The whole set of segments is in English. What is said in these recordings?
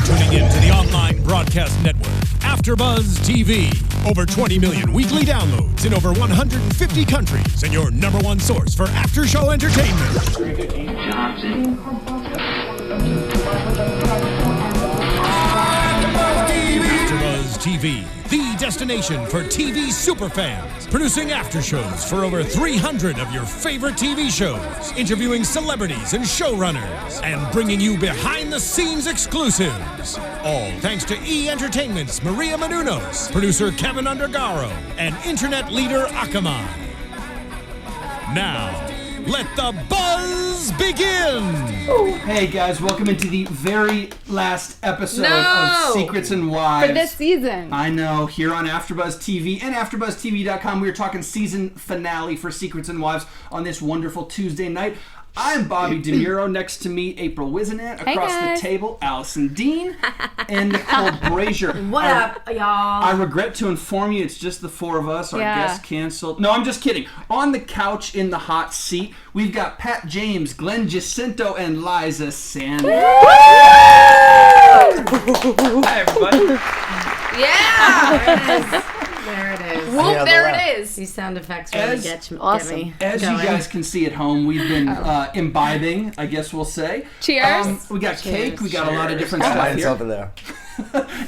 You're tuning in to the online broadcast network, Afterbuzz TV. Over 20 million weekly downloads in over 150 countries, and your number one source for after-show entertainment. Afterbuzz TV, the destination for TV superfans. Producing aftershows for over 300 of your favorite TV shows. Interviewing celebrities and showrunners. And bringing you behind-the-scenes exclusives. All thanks to E! Entertainment's Maria Menounos, producer Kevin Undergaro, and internet leader Akamai. Now, let the buzz begin! Hey guys, welcome into the very last episode of Secrets and Wives. For this season. I know, here on Afterbuzz TV and AfterbuzzTV.com, we are talking season finale for Secrets and Wives on this wonderful Tuesday night. I'm Bobby DeMuro. Next to me, April Whisenhant. Across the table, Alison Dean and Nicole Brajer. What up, y'all? I regret to inform you, it's just the four of us. Our guest canceled. No, I'm just kidding. On the couch in the hot seat, we've got Pat James, Glenn Jacinto, and Liza Sandler. Hi, everybody. Yeah! There it is. Whoop, there it is. These sound effects really get me. As you guys can see at home, we've been imbibing, I guess we'll say. Cheers. We got cake. We got a lot of different Mine's stuff here. over there.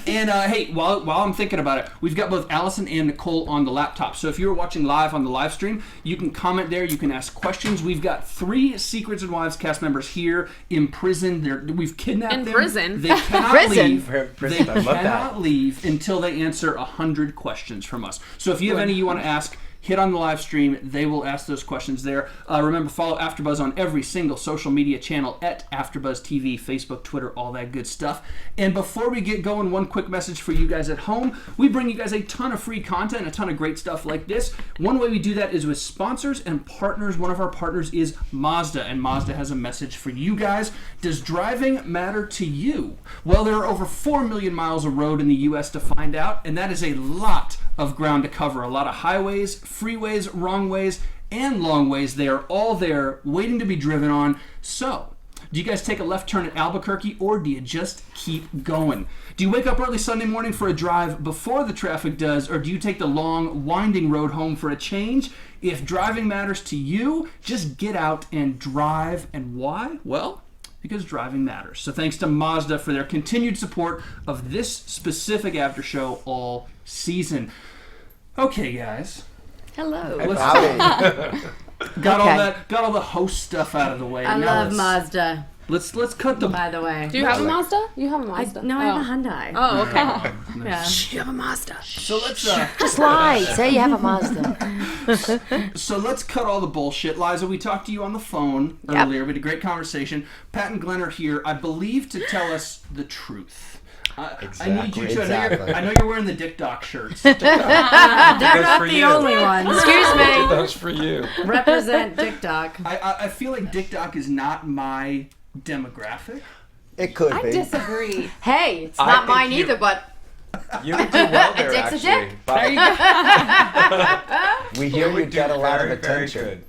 And hey, while I'm thinking about it, we've got both Alison and Nicole on the laptop. So if you're watching live on the live stream, you can comment there. You can ask questions. We've got 3 Secrets and Wives cast members here in prison. We've kidnapped them. In prison? They cannot leave. Prison. They I love that. cannot leave until they answer 100 questions from us. So if you have any you want to ask, hit on the live stream. They will ask those questions there. Remember, follow AfterBuzz on every single social media channel at AfterBuzz TV, Facebook, Twitter, all that good stuff. And before we get going, one quick message for you guys at home. We bring you guys a ton of free content, a ton of great stuff like this. One way we do that is with sponsors and partners. One of our partners is Mazda, and Mazda has a message for you guys. Does driving matter to you? Well, there are over 4 million miles of road in the U.S. to find out, and that is a lot of ground to cover. A lot of highways, freeways, wrong ways, and long ways. They are all there waiting to be driven on. So, do you guys take a left turn at Albuquerque, or do you just keep going? Do you wake up early Sunday morning for a drive before the traffic does, or do you take the long, winding road home for a change? If driving matters to you, just get out and drive. And why? Well, because driving matters. So thanks to Mazda for their continued support of this specific after show all season. Okay, guys. Hello. Got all the host stuff out of the way. I love Mazda, Let's cut the. by the way. Do you have a Mazda? You have a Mazda. No, I have a Hyundai. Oh, okay. Yeah. You have a Mazda. So let's Just lie. Say you have a Mazda. So let's cut all the bullshit. Liza, we talked to you on the phone earlier. We had a great conversation. Pat and Glenn are here, I believe, to tell us the truth. I need you to. I know you're wearing the Dick Doc shirts. They're not the only ones. Excuse me. That's for you. Represent TikTok. I feel like Dick Doc is not my demographic. It could I be. disagree. Hey, it's I not think mine you- either, but You would do well there, dick's a actually. dick. But There you go. we hear you would get do a lot of very, very attention. good.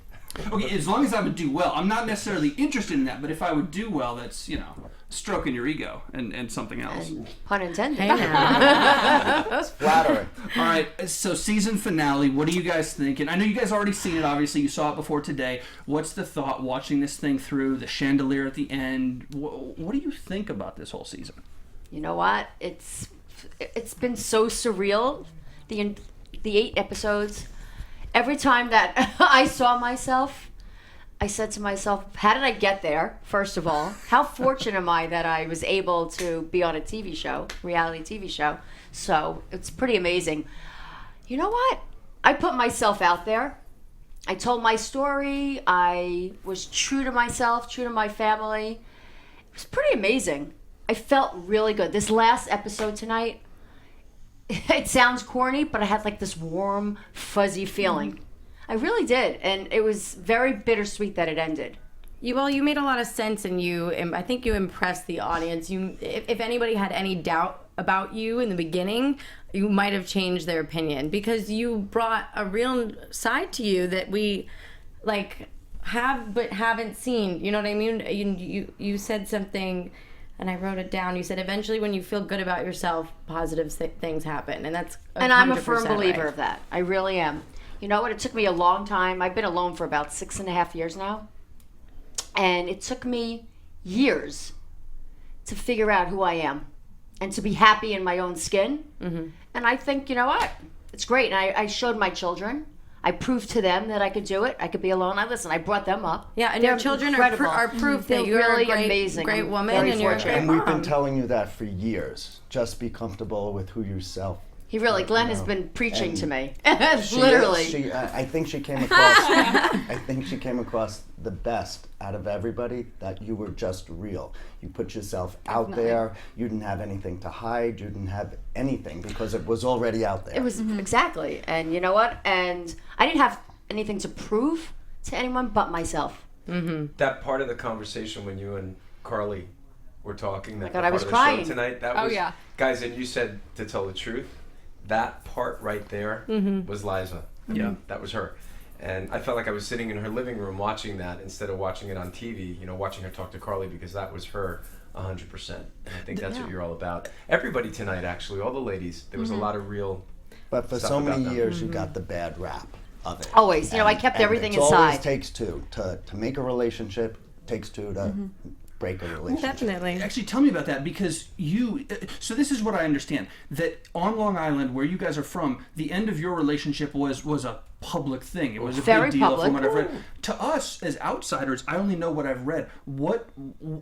Okay, as long as I would do well. I'm not necessarily interested in that, but if I would do well, that's, stroking your ego and something else. pun intended. Hey now. That's flattering. All right, so season finale, what are you guys thinking? I know you guys already seen it, obviously. You saw it before today. What's the thought watching this thing through, the chandelier at the end? What do you think about this whole season? You know what? It's been so surreal. The 8 episodes. Every time that I saw myself, I said to myself, how did I get there, first of all? How fortunate am I that I was able to be on a TV show, reality TV show? So it's pretty amazing. You know what? I put myself out there. I told my story. I was true to myself, true to my family. It was pretty amazing. I felt really good. This last episode tonight, it sounds corny, but I had like this warm, fuzzy feeling. I really did, and it was very bittersweet that it ended. You made a lot of sense, and I think you impressed the audience. If anybody had any doubt about you in the beginning, you might have changed their opinion because you brought a real side to you that we have but haven't seen. You know what I mean? You said something and I wrote it down. You said eventually when you feel good about yourself, positive things happen, and that's 100% And I'm a firm believer right. of that. I really am. You know what? It took me a long time. I've been alone for about 6.5 years now. And it took me years to figure out who I am and to be happy in my own skin. Mm-hmm. And I think, you know what? It's great. And I showed my children. I proved to them that I could do it. I could be alone. I brought them up. Yeah, and They're your children incredible. are proof that They're you're really a great, amazing. great I'm woman very and you're a fortunate. great And we've been mom. telling you that for years. Just be comfortable with who yourself. Glenn has been preaching to me. Literally. I think she came across. I think she came across the best out of everybody. That you were just real. You put yourself out there. You didn't have anything to hide. You didn't have anything because it was already out there. It was exactly. And you know what? And I didn't have anything to prove to anyone but myself. That part of the conversation when you and Carly were talking, that God, part I was of the crying. show tonight, that was, guys, and you said, to tell the truth, that part right there was Liza. Yeah. That was her. And I felt like I was sitting in her living room watching that instead of watching it on TV, watching her talk to Carly, because that was her 100%. And I think that's what you're all about. Everybody tonight, actually, all the ladies, there was a lot of real But for stuff so about many them. years, you got the bad rap of it. Always. I kept everything it always inside. takes two to make a relationship. Takes two to break a relationship. Definitely. Actually, tell me about that, because so this is what I understand, that on Long Island, where you guys are from, the end of your relationship was a public thing. It was a Very big deal public. from what I've read. To us, as outsiders, I only know what I've read.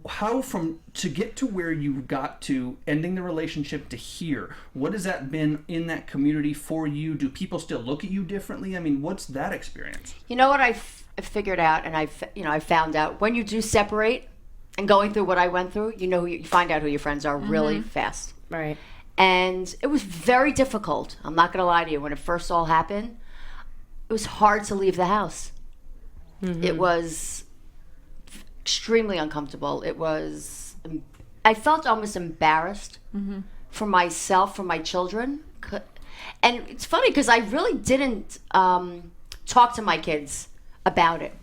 How to get to where you got to ending the relationship to here, what has that been in that community for you? Do people still look at you differently? I mean, what's that experience? You know what I figured out, and I found out when you do separate, and going through what I went through, you find out who your friends are really fast. Right. And it was very difficult. I'm not going to lie to you. When it first all happened, it was hard to leave the house. It was extremely uncomfortable. I felt almost embarrassed for myself, for my children. And it's funny because I really didn't talk to my kids about it.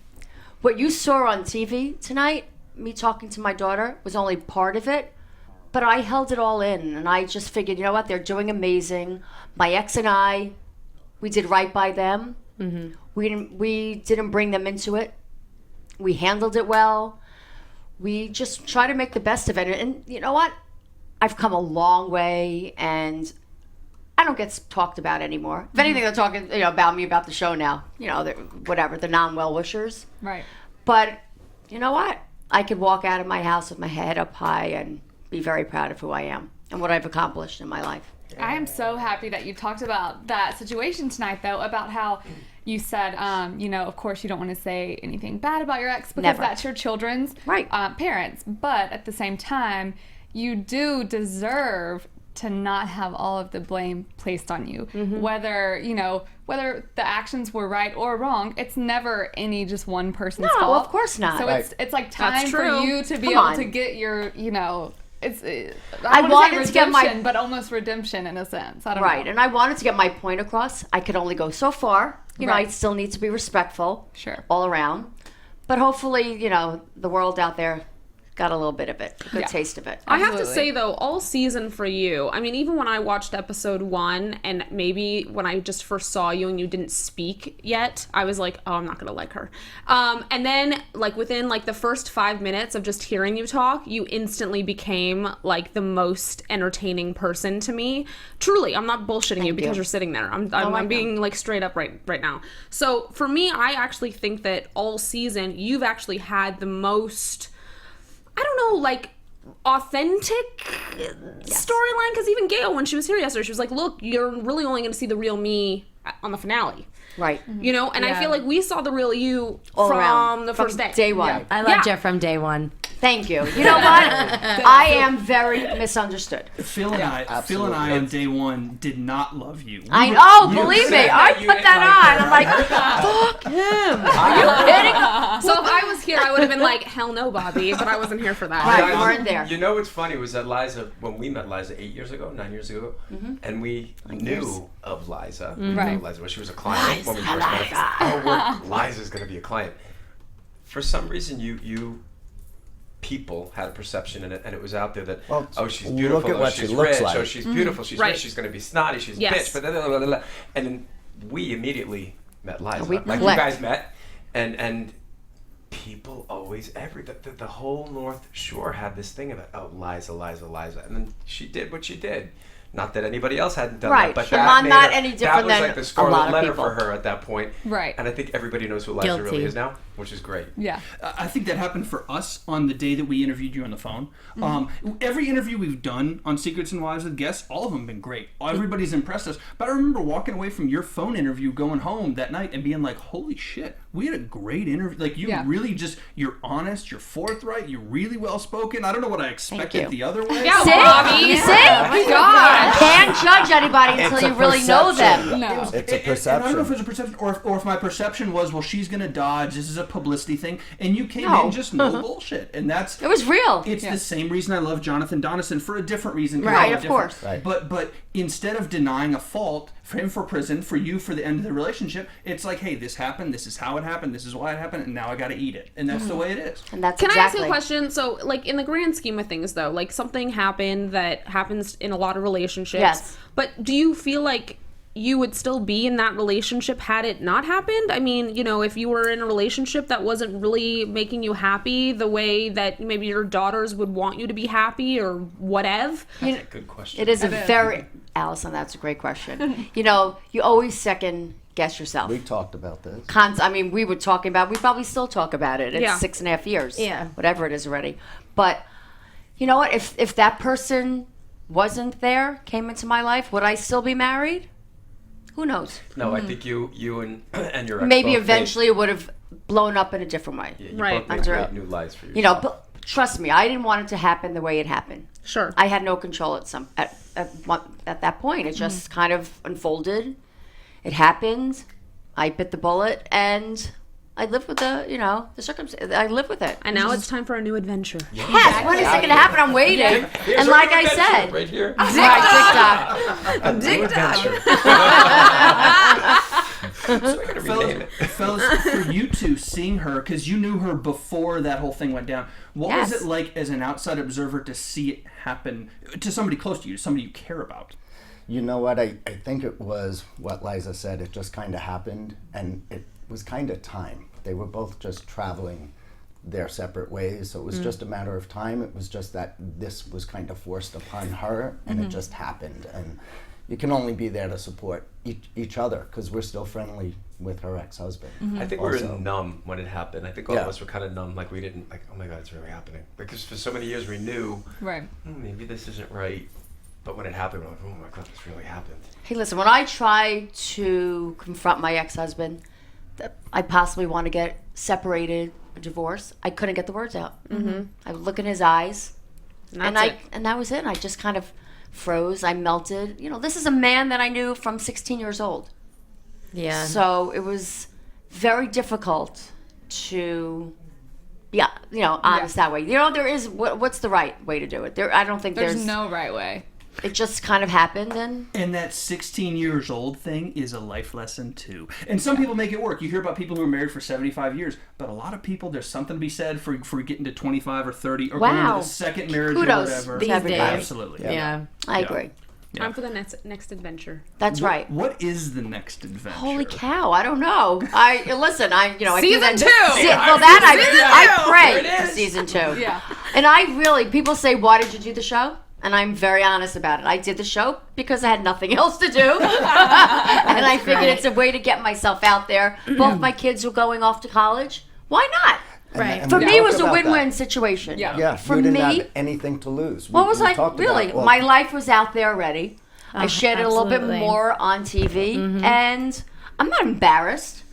What you saw on TV tonight, me talking to my daughter, was only part of it, but I held it all in, and I just figured, you know what, they're doing amazing. My ex and I, we did right by them. We didn't bring them into it. We handled it well. We just try to make the best of it, and you know what, I've come a long way, and I don't get talked about anymore. If anything, they're talking about me, about the show now. Whatever, the non-well-wishers. Right. But you know what? I could walk out of my house with my head up high and be very proud of who I am and what I've accomplished in my life. I am so happy that you talked about that situation tonight, though, about how you said, of course you don't want to say anything bad about your ex because Never. that's your children's parents. But at the same time, you do deserve to not have all of the blame placed on you. Whether the actions were right or wrong, it's never any just one person's fault. No, of course not. So it's like time for you to be Come able on. to get your, it's I wanna wanted say to get my- redemption, but almost redemption in a sense. I don't Right, know. and I wanted to get my point across. I could only go so far. I Right. still need to be respectful. Sure. All around. But hopefully, the world out there got a little bit of it, a good taste of it. I have to Absolutely. say, though, all season for you, I mean, even when I watched episode 1 and maybe when I just first saw you and you didn't speak yet, I was like, oh, I'm not going to like her. And then, within, the first 5 minutes of just hearing you talk, you instantly became, the most entertaining person to me. Truly, I'm not bullshitting you because you're sitting there. I'm being, straight up right now. So, for me, I actually think that all season, you've actually had the most... I don't know, authentic storyline, because even Gail, when she was here yesterday, she was like, look, you're really only going to see the real me on the finale. Right. And I feel like we saw the real you All from around. the From first day. day one. I loved you from day one. Thank you. You know what? I am very misunderstood. Phil and I on day one did not love you. Believe me, I put that on. I'm like, fuck him. Are you kidding? So if I was here, I would have been like, hell no, Bobby, but I wasn't here for that. Right, you weren't there. You know what's funny was that Liza, when we met Liza 9 years ago, and we knew of Liza. We knew of Liza when she was a client. When we first met her. Liza's going to be a client. For some reason, you people had a perception in it, and it was out there that she's look beautiful, at what she's she looks rich, like. she's beautiful, she's rich, she's going to be snotty, she's a bitch, blah, blah, blah, blah. And then we immediately met Liza, like you guys met, and people always the whole North Shore had this thing about Liza, and then she did what she did. Not that anybody else hadn't done that, but that not any different that was than like the a scarlet lot of letter people. for her at that point. Right. And I think everybody knows who Liza really is now, which is great. Yeah. I think that happened for us on the day that we interviewed you on the phone. Every interview we've done on Secrets and Wives with guests, all of them have been great. Everybody's impressed us. But I remember walking away from your phone interview, going home that night and being like, holy shit, we had a great interview. Like, you really you're honest, you're forthright, you're really well-spoken. I don't know what I expected the other way. Yeah, See? Bobby. You see? Oh my God. Can't judge anybody until you really know them. No. It's a perception. And I don't know if it was a perception or if my perception was, well, she's going to dodge, this is a publicity thing, and you came in just no bullshit. And that's... It was real. It's the same reason I love Jonathan Doneson for a different reason. Right, of course. Right. But instead of denying a fault, for him for prison, for you for the end of the relationship, it's like, hey, this happened, this is how it happened, this is why it happened, and now I got to eat it. And that's the way it is. And that's Can exactly. I ask you a question? So, like, in the grand scheme of things, though, like, something happened that happens in a lot of relationships. Yes. But do you feel like you would still be in that relationship had it not happened? I mean, you know, if you were in a relationship that wasn't really making you happy the way that maybe your daughters would want you to be happy or whatever. That's a good question. It is Allison, that's a great question. You know, you always second guess yourself. We talked about this. We were talking about, we probably still talk about it. It's 6.5 years. Yeah. Whatever it is already. But you know what? If that person wasn't there, came into my life, would I still be married? Who knows? No, I think you and your ex Maybe both eventually it would have blown up in a different way. you Right. both made great new lives for yourself. You know, but trust me, I didn't want it to happen the way it happened. Sure. I had no control at that point. It just kind of unfolded. It happened. I bit the bullet, and I lived with the circumstance. I lived with it. And now it's time for a new adventure. Yes, when is it going to happen? I'm waiting. Here's And our like new I adventure said, right here. right, So I gotta rename it. Fellas, for you two, seeing her, because you knew her before that whole thing went down, what was it like as an outside observer to see it happen to somebody close to you, somebody you care about? You know what? I think it was what Liza said. It just kind of happened, and it was kind of time. They were both just traveling their separate ways, so it was just a matter of time. It was just that this was kind of forced upon her, and it just happened. And you can only be there to support each other, because we're still friendly with her ex-husband. I think we were numb when it happened. I think all of us were kind of numb, like we didn't, like, oh my God, it's really happening. Because for so many years we knew, maybe this isn't right. But when it happened, we're like, oh my God, this really happened. hey, listen, when I tried to confront my ex-husband, that I possibly want to get separated, a divorce, I couldn't get the words out. I would look in his eyes, and that was it. I just kind of froze. I melted. You know, this is a man that I knew from 16 years old. Yeah. So it was very difficult to, honest that way. You know, there is, what's the right way to do it? I don't think There's no right way. It just kind of happened, And that 16 years old thing is a life lesson too. And some people make it work. You hear about people who are married for 75 years, but a lot of people, there's something to be said for getting to 25 or 30 or going to the second marriage Kudos or whatever. these days. Absolutely. Yeah. I agree. Time for the next adventure. That's right. What is the next adventure? Holy cow! I don't know. Listen. I Season 2. I pray for season 2. Yeah. And people say, why did you do the show? And I'm very honest about it. I did the show because I had nothing else to do. And I figured it's a way to get myself out there. Both my kids were going off to college. Why not? And For me, it was a about win-win that. situation. Yeah, For you didn't me, have anything to lose. what was we I talked really? about, My life was out there already. I shared it a little bit absolutely. more on TV, and I'm not embarrassed.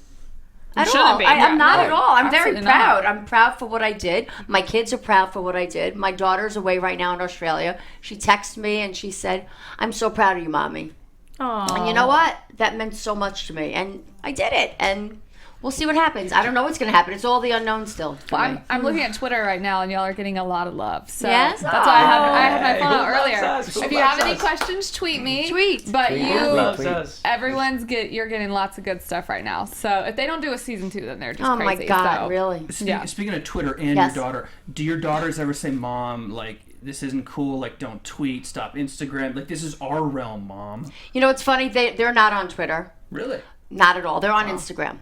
At shouldn't all. be. I'm not No, at all. I'm very absolutely proud. not. I'm proud for what I did. My kids are proud for what I did. My daughter's away right now in Australia. She texted me and she said, I'm so proud of you, Mommy. Aww. And you know what? That meant so much to me. And I did it. And we'll see what happens. I don't know what's going to happen. It's all the unknown still. Well, I'm looking at Twitter right now, and y'all are getting a lot of love. So Yes? that's why I had my phone out Who loves earlier. us? Who If you loves have any us? questions, tweet me. Tweet. But Tweet. you, Loves us. you're getting lots of good stuff right now. So if they don't do a season 2, then they're just Oh crazy. my God, So, really? Speaking of Twitter and Yes. your daughter, do your daughters ever say, Mom, like, this isn't cool, like, don't tweet, stop Instagram, like, this is our realm, Mom? You know, it's funny. They're not on Twitter. Really? Not at all. They're on Instagram.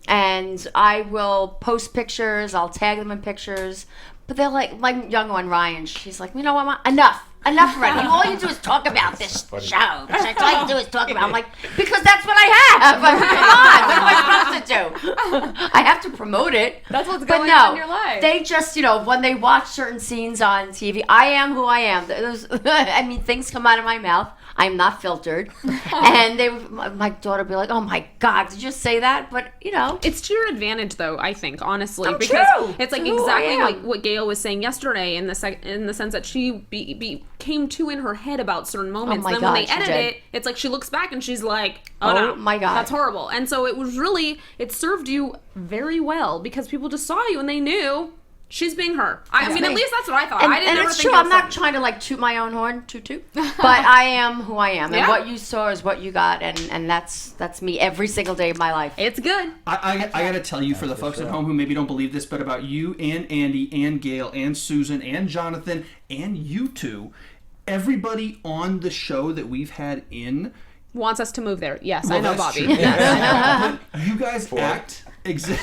And I will post pictures. I'll tag them in pictures. But they're like, my young one, Ryan, she's like, you know what, Mom? Enough already. All you do is talk about this show. That's all you do is talk about. I'm like, because that's what I have. I mean, come on. What am I supposed to do? I have to promote it. That's what's But going no, on in your life. they just, when they watch certain scenes on TV, I am who I am. I mean, things come out of my mouth. I'm not filtered. And my daughter would be like, oh my God, did you just say that? But, It's to your advantage, though, I think, honestly, Oh, because true. it's like Who I exactly am. like what Gail was saying yesterday, in the sense that she came to in her head about certain moments. my Then God, when they she edit did. it, it's like she looks back and she's like, "Oh, Oh no, my God. that's horrible." And so it served you very well because people just saw you and they knew she's being her. I mean, at least that's what I thought. I didn't and ever it's think true. it was I'm not something. trying to like toot my own horn, toot. But I am who I am, and Yeah. what you saw is what you got, and that's me every single day of my life. It's good. I gotta tell you, for the folks at home who maybe don't believe this, but about you and Andy and Gail and Susan and Jonathan and you two, everybody on the show that we've had in Wants us to move there. Yes, I Well, know, that's Bobby. true. Yes, I know. But you guys act TikTok.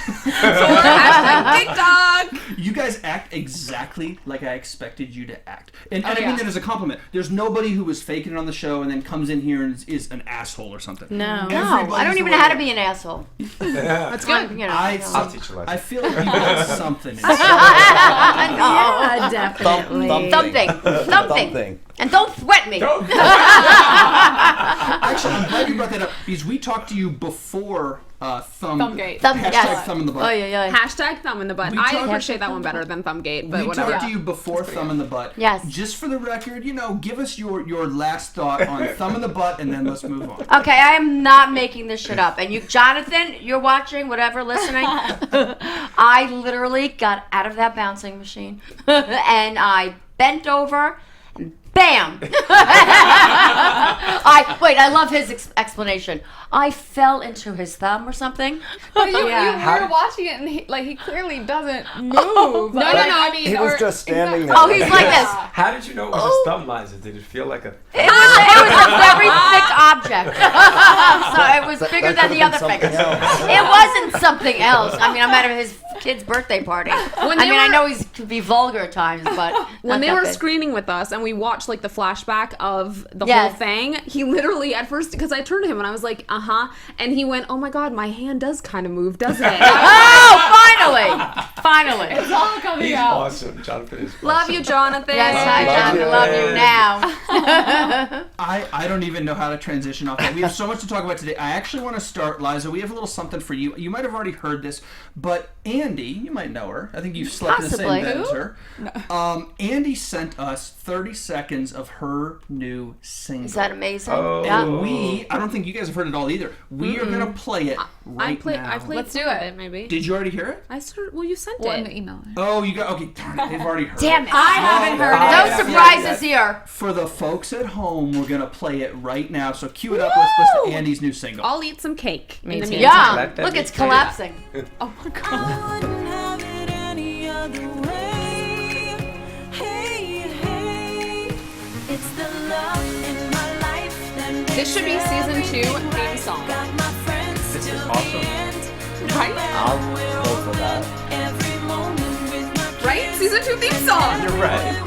You guys act exactly like I expected you to act, and I yeah. mean that as a compliment. There's nobody who was faking it on the show and then comes in here and is an asshole or something. No. No, I don't even know how to be an asshole. That's good. I'll teach you a lesson. I feel like you got something. Yeah, definitely. Thumping. And don't sweat me. Actually, I'm glad you brought that up because we talked to you before Thumbgate. Hashtag thumb in the butt. Oh yeah. Hashtag thumb in the butt. We I talked- appreciate that one better than Thumbgate, but We whatever. talked to you before thumb in the butt. Yes. Just for the record, give us your last thought on thumb in the butt, and then let's move on. Okay, I am not making this shit up. And you, Jonathan, you're watching, whatever, listening. I literally got out of that bouncing machine and I bent over. Bam! I love his explanation. I fell into his thumb or something. But you Yeah. were watching it, and he clearly doesn't move. No. I mean, He was just standing there. Oh, he's like this. How did you know it was his thumb, Liza? Did it feel like a... It was a very thick object. So it was bigger That than the could've other been fingers. something else. It wasn't something else. I mean, I'm at his kid's birthday party. I know he could be vulgar at times, but when not they that were big. screening with us and we watched like the flashback of the Yes. whole thing, he literally at first, because I turned to him and I was like, and he went, oh my God, my hand does kind of move, doesn't it? Oh, finally! It's all coming He's out. awesome. Jonathan is awesome. Love you, Jonathan. Yes, hi, Love Jonathan. you. Love you now. I don't even know how to transition off that. We have so much to talk about today. I actually want to start, Liza. We have a little something for you. You might have already heard this, but Andy, you might know her. I think you've slept Possibly. in the same bed as her. Andy sent us 30 seconds of her new single. Is that amazing? Oh. Yeah. I don't think you guys have heard it all either. We are going to play it right now. I played Let's do some of it. maybe. Did you already hear it? Well, you sent Well, in it. the email. Oh, you got... Okay, darn it. They've already heard Damn it. it. I haven't heard No it. surprises here. For the folks at home, we're going to play it right now. So cue it up. Let's listen to Andy's new single. I'll eat some cake. Me in the too. meantime. Yeah. Let them Look, be it's clear. collapsing. Oh my God. This should be season 2 theme song. This is awesome. Right? I'll go for that. Right? Season 2 theme song. You're right.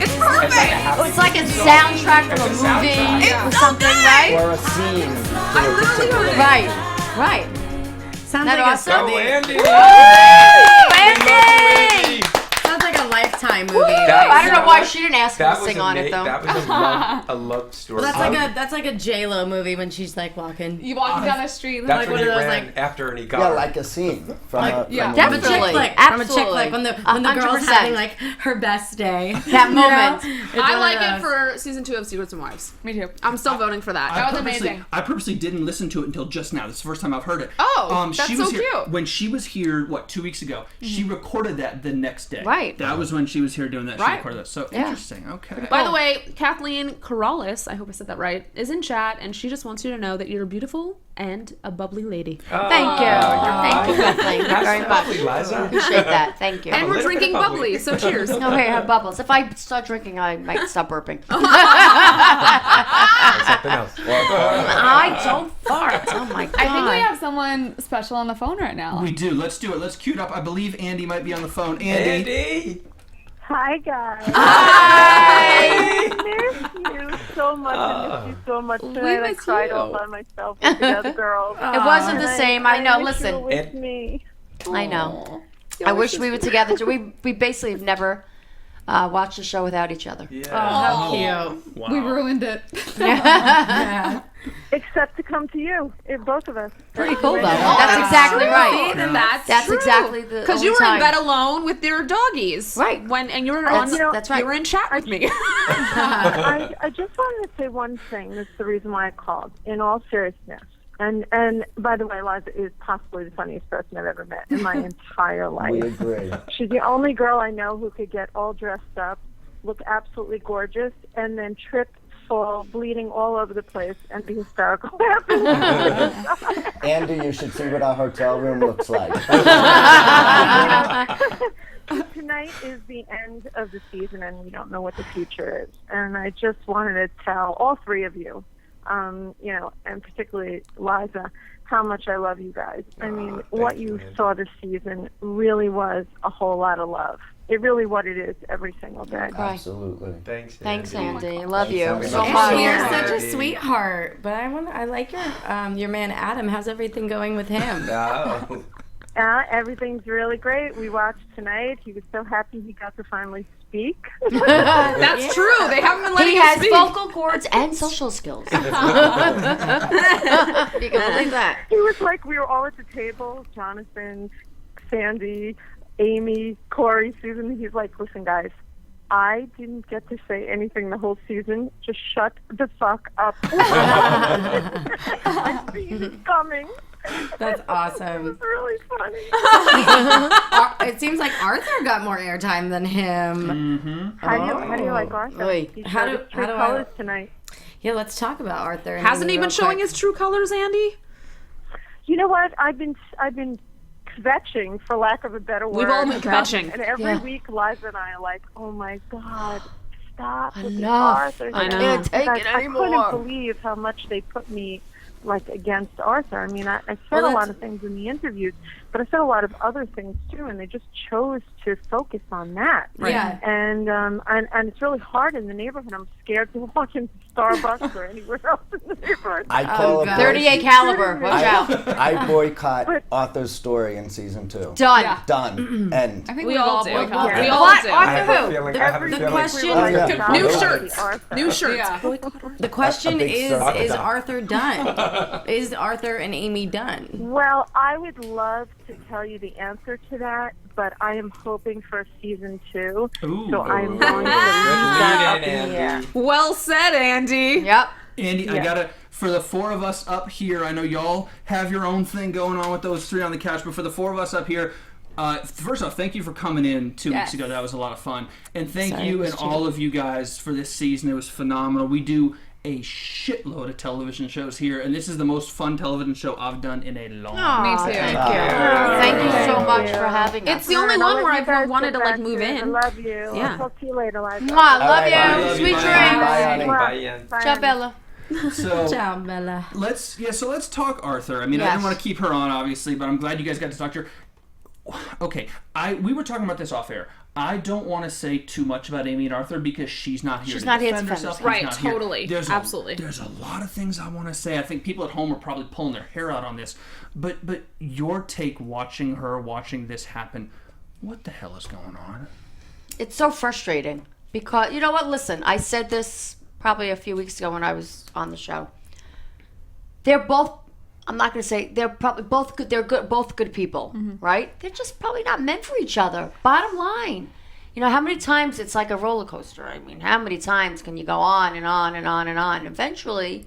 It's perfect. It's like a soundtrack from a It's a movie soundtrack. or something, right? Or a scene. I literally heard it. Right. Sounds That like awesome? Go, Andy! Andy! Sounds like a lifetime Valentine movie. I don't know why she didn't ask me to That was sing on it though. That was a love story. That's like a J-Lo movie when she's like walking. You walking down the street. That's like when he one of those, ran like, after and he got Yeah, her. like a scene from a Definitely. From a chick flick. Absolutely. When the girl's 100%. having like her best day. That moment. I like it for season 2 of Secrets and Wives. Me too. I'm still voting for that. That was amazing. I purposely didn't listen to it until just now. This is the first time I've heard it. Oh, that's she so was here, cute. When she was here, 2 weeks ago, she recorded that the next day. Right. That was when she was here doing that. She Right. recorded that. So Yeah. interesting. Okay. By the way, Kathleen Corrales, I hope I said that right, is in chat, and she just wants you to know that you're beautiful and a bubbly lady. Thank you. Thank you, Kathleen. Very much. Lovely, Liza. Appreciate that. Thank you. And we're little bit drinking bubbly. bubbly, so cheers. Okay, have bubbles. If I start drinking, I might stop burping. Something else. I don't fart. Oh my god. I think we have someone special on the phone right now. We do. Let's do it. Let's cue it up. I believe Andy might be on the phone. Andy. Andy. Hi, guys. Hi. I miss you so much. I miss you so much. Tonight I miss cried you. all by myself with the other girls. It wasn't the same. I know. wish you Listen. were with me. I know. I wish we were together. We basically have never watched a show without each other. Yeah. How cute. Wow. We ruined it. Except to come to you, both of us. Pretty cool though. That's exactly right. That's That's exactly the because you only were in time. bed alone with your doggies, Right. And you were That's- on. that's right. You were in chat with me. I just wanted to say one thing. That's the reason why I called. In all seriousness, and by the way, Liza is possibly the funniest person I've ever met in my entire life. We agree. She's the only girl I know who could get all dressed up, look absolutely gorgeous, and then trip, fall, bleeding all over the place, and be hysterical. Andy, you should see what our hotel room looks like. Tonight is the end of the season, and we don't know what the future is. And I just wanted to tell all three of you, and particularly Liza, how much I love you guys. I mean, what you saw this season really was a whole lot of love. It really what it is every single day. Absolutely. Thanks, Thanks, Andy. Andy. I love you Thanks, so Andy. much. You're Andy. such a sweetheart, but I like your man Adam. How's everything going with him? No. Everything's really great. We watched tonight. He was so happy he got to finally speak. That's true. They haven't been letting He him has speak. vocal cords and social skills. You can believe that. He was like, we were all at the table, Jonathan, Sandy, Amy, Corey, Susan. He's like, listen, guys, I didn't get to say anything the whole season. Just shut the fuck up. I see it coming. That's It awesome. was really funny. It seems like Arthur got more airtime than him. How do you like Arthur? Oy. He How showed do- his true how do I- colors tonight. Yeah, let's talk about Arthur. and Hasn't Amy he been real showing quick. his true colors, Andy? You know what? I've been kvetching, for lack of a better word. We've all been kvetching. And every Yeah. week, Liza and I are like, oh my God, stop with this Enough. Arthur. I know. Can't take Like, it I anymore. couldn't believe how much they put me against Arthur. I mean, I said Well, a lot that's- of things in the interviews, but I said a lot of other things too, and they just chose to focus on that. Yeah. And it's really hard in the neighborhood. I'm scared to walk into Starbucks or anywhere else in the neighborhood. I call God. a 38 caliber. Watch out. I boycott Arthur's story in season 2. Done. Yeah. Done. End. I think We we've all all do. boycotted. Yeah. We all What? do. I have Arthur a who? feeling. The- I have a the feeling. question- Oh, yeah. New Really? shirts. Arthur. New shirts. Yeah. The question big is circle. Arthur done? Is Arthur and Amy done? Well, I would love to tell you the answer to that, but I am hoping for season 2. Ooh. So I'm going to leave Good that up lead in, in the air. Andy. Well said, Andy. Yep. Andy, I gotta, for the four of us up here, I know y'all have your own thing going on with those three on the couch, but for the four of us up here, first off, thank you for coming in 2 weeks Yes. ago. That was a lot of fun. And thank Sorry, you I and missed you. all of you guys for this season. It was phenomenal. We do a shitload of television shows here, and this is the most fun television show I've done in a long time. Me too. Thank you. Thank you so much for having us. It's the only All right, one where I'll let you I've guys wanted to get like back move to it. I in. love you. Yeah. I'll talk to you later, Liza. Mwah, love right, bye. you. Love you. Sweet Bye. dreams. Bye, honey. Bye, Ian. Bye, Ciao, honey. Bella. So Ciao, Bella. let's talk Arthur. I mean, I Yes. didn't want to keep her on, obviously, but I'm glad you guys got to talk to her. Okay, we were talking about this off air. I don't want to say too much about Amy and Arthur because she's not here. She's to not here to defend defend herself. herself. He's Right, not here. totally. Absolutely. There's a lot of things I want to say. I think people at home are probably pulling their hair out on this. But your take watching this happen, what the hell is going on? it's so frustrating because you know what? Listen, I said this probably a few weeks ago when I was on the show. They're both. I'm not going to say they're probably both good. They're good, both good people, right? They're just probably not meant for each other. Bottom line, you know how many times it's like a roller coaster. I mean, how many times can you go on and on and on and on? Eventually,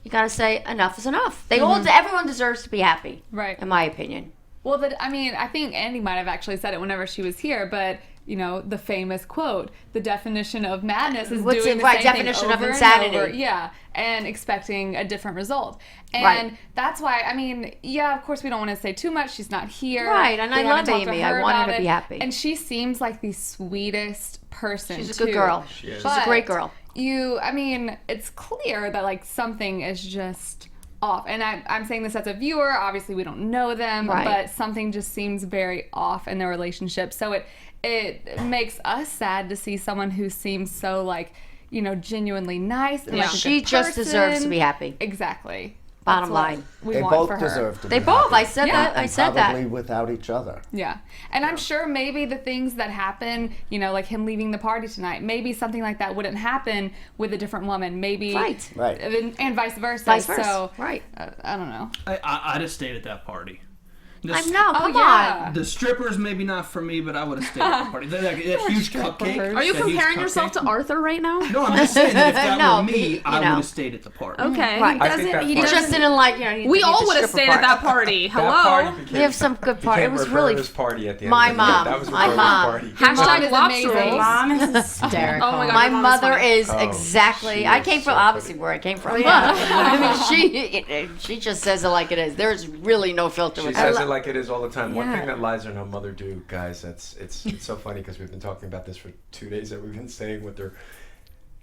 you got to say enough is enough. Everyone deserves to be happy, Right. in my opinion. Well, I think Andy might have actually said it whenever she was here, but you know, the famous quote, the definition of madness is doing the same definition thing of over insanity. and over. Yeah, and expecting a different result. And that's why, I mean, yeah, of course we don't want to say too much. She's not here. Right, and We I haven't love talked to Amy. her I want her about to be it. happy. And she seems like the sweetest person, She's a good girl. She is. She's a great girl. It's clear that like something is just off. And I'm saying this as a viewer. Obviously, we don't know them, but something just seems very off in their relationship. So it makes us sad to see someone who seems so like, you know, genuinely nice. And like a She good just deserves to person. be happy. Exactly. Bottom That's what line. we They want both for her. deserve to They be both. happy. I said that. I And said probably that. without each other. Yeah. And I'm sure maybe the things that happen, you know, like him leaving the party tonight, maybe something like that wouldn't happen with a different woman. Maybe. Right. And vice versa. Vice versa. So, Right. I don't know. I'd have stayed at that party. I know. Come yeah. on. The strippers, maybe not for me, but I would have stayed at the party. That huge cupcake. Are you that huge comparing yourself cupcake. to Arthur right now? No, I'm just saying that if that No, were me, you I would know. have stayed at the party. Okay. Right. I think that He party- just didn't like, you know. he We didn't all need the would have stripper stayed at part. that party. That party Hello. became, We have some good party. It became was really Roberta's party at the end my of the night. mom. That was My Roberta's mom. party. Hashtag is lobster amazing. rolls. Mom is hysterical. Oh my God. My Your mom is mother funny. is Oh, exactly. she I is came from so obviously funny. where I came from. I mean, she just says it like it is. There's really no filter She with says her. it like it is all the time. One Yeah. thing that Liza and her mother do, guys, it's so funny because we've been talking about this for 2 days that we've been saying with her.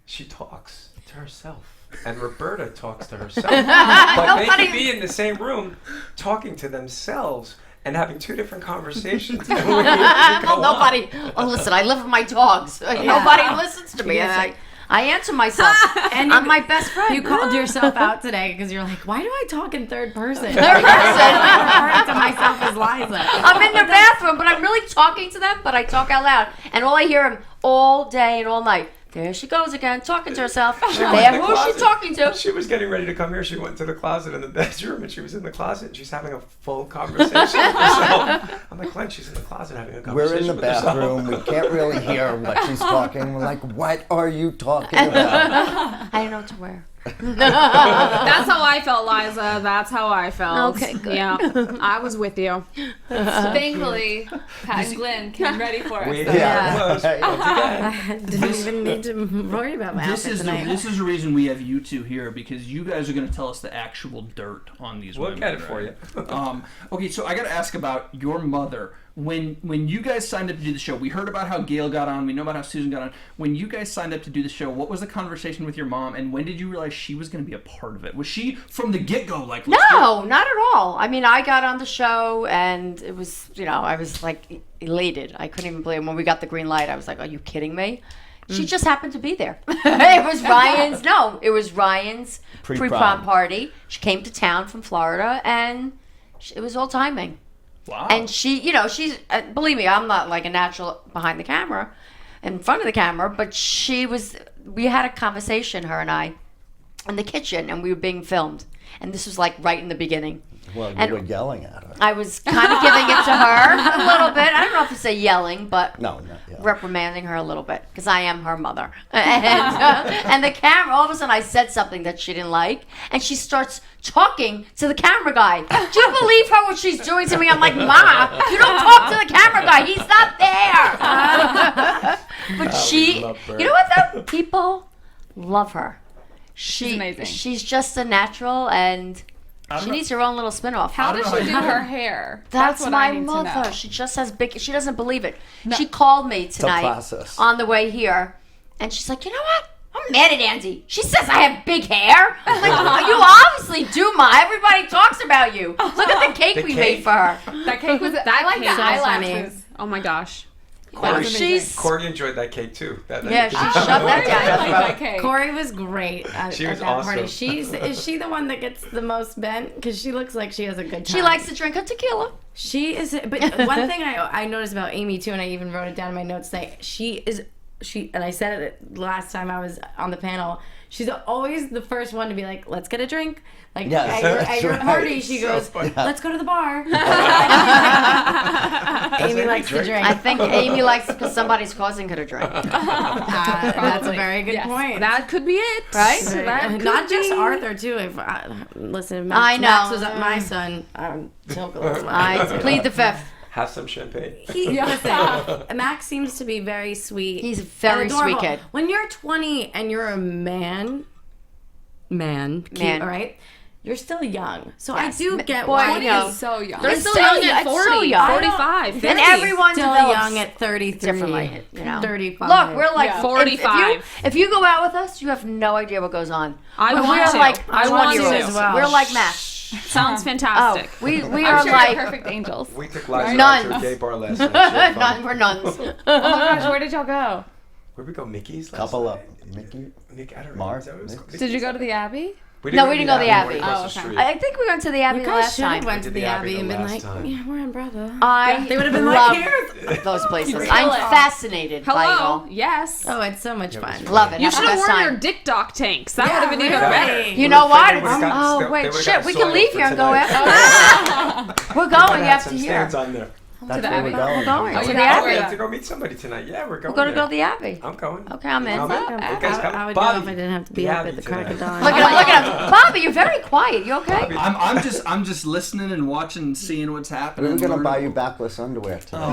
She talks to herself. And Roberta talks to herself. But they could be in the same room talking to themselves and having two different conversations. Well, nobody. Oh, listen, I live with my dogs. Nobody listens to me. And I answer myself. And I'm my best friend. You called yourself out today because you're like, why do I talk in third person? Third person. I'm referring to myself as Liza. I'm in their bathroom, but I'm really talking to them, but I talk out loud. And all I hear them all day and all night. There she goes again, talking to herself. There, who is she talking to? She was getting ready to come here. She went to the closet in the bedroom, and she was in the closet, and she's having a full conversation with herself. I'm like, Glenn, she's in the closet having a conversation We're in the with herself. bathroom. We can't really hear what she's talking. We're like, what are you talking about? I don't know what to wear. That's how I felt, Liza. That's how I felt. Okay, good. Yeah, I was with you. Thankfully, Pat and Glenn came ready for us. We so- Yeah. was once again. I didn't even need to worry about my This outfit is tonight. this is the reason we have you two here, because you guys are going to tell us the actual dirt on these We'll women. get it for you. Okay, so I got to ask about your mother. When you guys signed up to do the show, we heard about how Gail got on. We know about how Susan got on. When you guys signed up to do the show, what was the conversation with your mom, and when did you realize she was going to be a part of it? Was she from the get-go like? let's do No, not at all. I mean, I got on the show and it was, I was like elated. I couldn't even believe it. When we got the green light, I was like, are you kidding me? She just happened to be there. It was Ryan's pre-prom party. She came to town from Florida and it was all timing. Wow. And she, she's, believe me, I'm not like a natural behind the camera, in front of the camera, but we had a conversation, her and I, in the kitchen, and we were being filmed. And this was like right in the beginning. Well, you And were yelling at her. I was kind of giving it to her a little bit. I don't know if to say yelling, but No, not yelling. reprimanding her a little bit because I am her mother. And the camera, all of a sudden I said something that she didn't like, and she starts talking to the camera guy. Do you believe her what she's doing to me? I'm like, Ma, you don't talk to the camera guy. He's not there. But she, love her. you know what though? People love her. She's amazing. She's just a natural, and she needs her own little spin-off. How does she do how- her hair? That's what my I need mother. to know. She just has big. She doesn't believe it. She called me tonight process. on the way here, and she's like, "You know what? I'm mad at Andy. She says I have big hair. I'm like, you obviously do, Ma. Everybody talks about you. Look at the cake we made for her. That cake was. I like the cake. eyelashes. Oh my gosh. Cori enjoyed that cake too. Yeah, she shoved that down. I like that cake. Cori was great at She was that party. awesome. Is she the one that gets the most bent? Because she looks like she has a good time. She likes to drink her tequila. She is. But one thing I noticed about Amy too, and I even wrote it down in my notes today. She, and I said it last time I was on the panel. She's always the first one to be like, "Let's get a drink." Like Yes, at your that's party, right. she So goes, funny. "Let's go to the bar." Amy likes to drink. I think Amy likes because somebody's causing her to drink. That's a very good point. That could be it. Right? That could Not just be. Arthur too. If listen, I know. Max was my son. Choke a little. I plead the fifth. Have some champagne. Listen, Max seems to be very sweet. He's a very and adorable. sweet kid. When you're 20 and you're a man, cute, all right? You're still young. So Yes. I do get Boy, why I know. He's so young. They're It's still so young young. at It's 40, so young. 45, 50. And everyone still develops young at 33. differently. You know? 35. Look, we're like Yeah. 45. If you go out with us, you have no idea what goes on. I We're want to. like I want to 20-year-olds. as well. We're like Max. Sounds fantastic. Oh, we I'm are sure like you're perfect angels. We took Liza Nuns. out to a gay bar last night. She had fun. None, we're nuns. Oh my gosh, where did y'all go? Where'd we go? Mickey's? last Couple night? of Mickey. Mickey, I don't know. Mark, Is that what it was Nick. called? Did you go to the Abbey? No, we didn't go to the We Abbey. went across Oh, the okay. street. I think we went to the Abbey You the guys last should time. have went to the Abbey the and been last like, time. yeah, we're in brother. They would have been love like, here's. those places. Kill I'm it. fascinated by it Hello. all. Yes. Oh, it's so much fun. Love it. You Have should the have best worn time. your dick dock tanks. That Yeah, would have been even really. better. You know what? They would've gotten Oh still- wait, they would've shit. gotten We can soiled leave for here and go tonight. after. We're going Had after some here. stands on there. That's the where we're Abbey. going. We're going Oh, to you the guys We Abbey. have to go meet somebody tonight. Yeah, we're going We're going to there. go to the Abbey. I'm going. Okay, I'm in. Coming? You guys coming? I would Bobby. go if I didn't have to be The up Abbey at the crack of tonight. dawn. Look at him. Bobby, you're very quiet. You okay? I'm just listening and watching, seeing what's We happening. were gonna learning. buy you backless underwear today.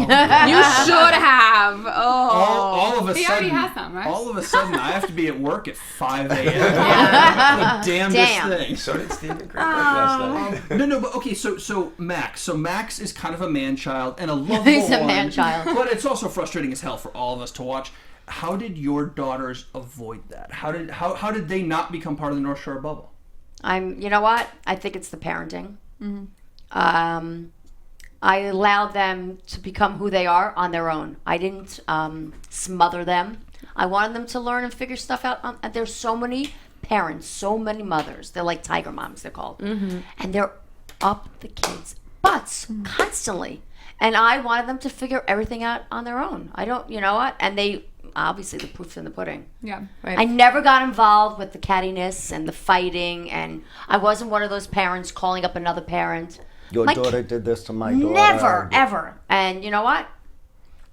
You should have. Oh. All of a He sudden, already has some, right? all of a sudden, I have to be at work at 5 a.m. The damnedest Damn. thing. So did Stephen Greenberg last night. No, but okay. So Max. So Max is kind of a man child and a lovable He's a one, man-child. but it's also frustrating as hell for all of us to watch. How did your daughters avoid that? How did they not become part of the North Shore bubble? You know what? I think it's the parenting. I allowed them to become who they are on their own. I didn't smother them. I wanted them to learn and figure stuff out. There's so many parents, so many mothers. They're like tiger moms, they're called. And they're up the kids' butts constantly. And I wanted them to figure everything out on their own. I don't, you know what? And they, obviously, the proof's in the pudding. Yeah. Right. I never got involved with the cattiness and the fighting, and I wasn't one of those parents calling up another parent. Your My daughter did this to my daughter. Never, ever. And you know what?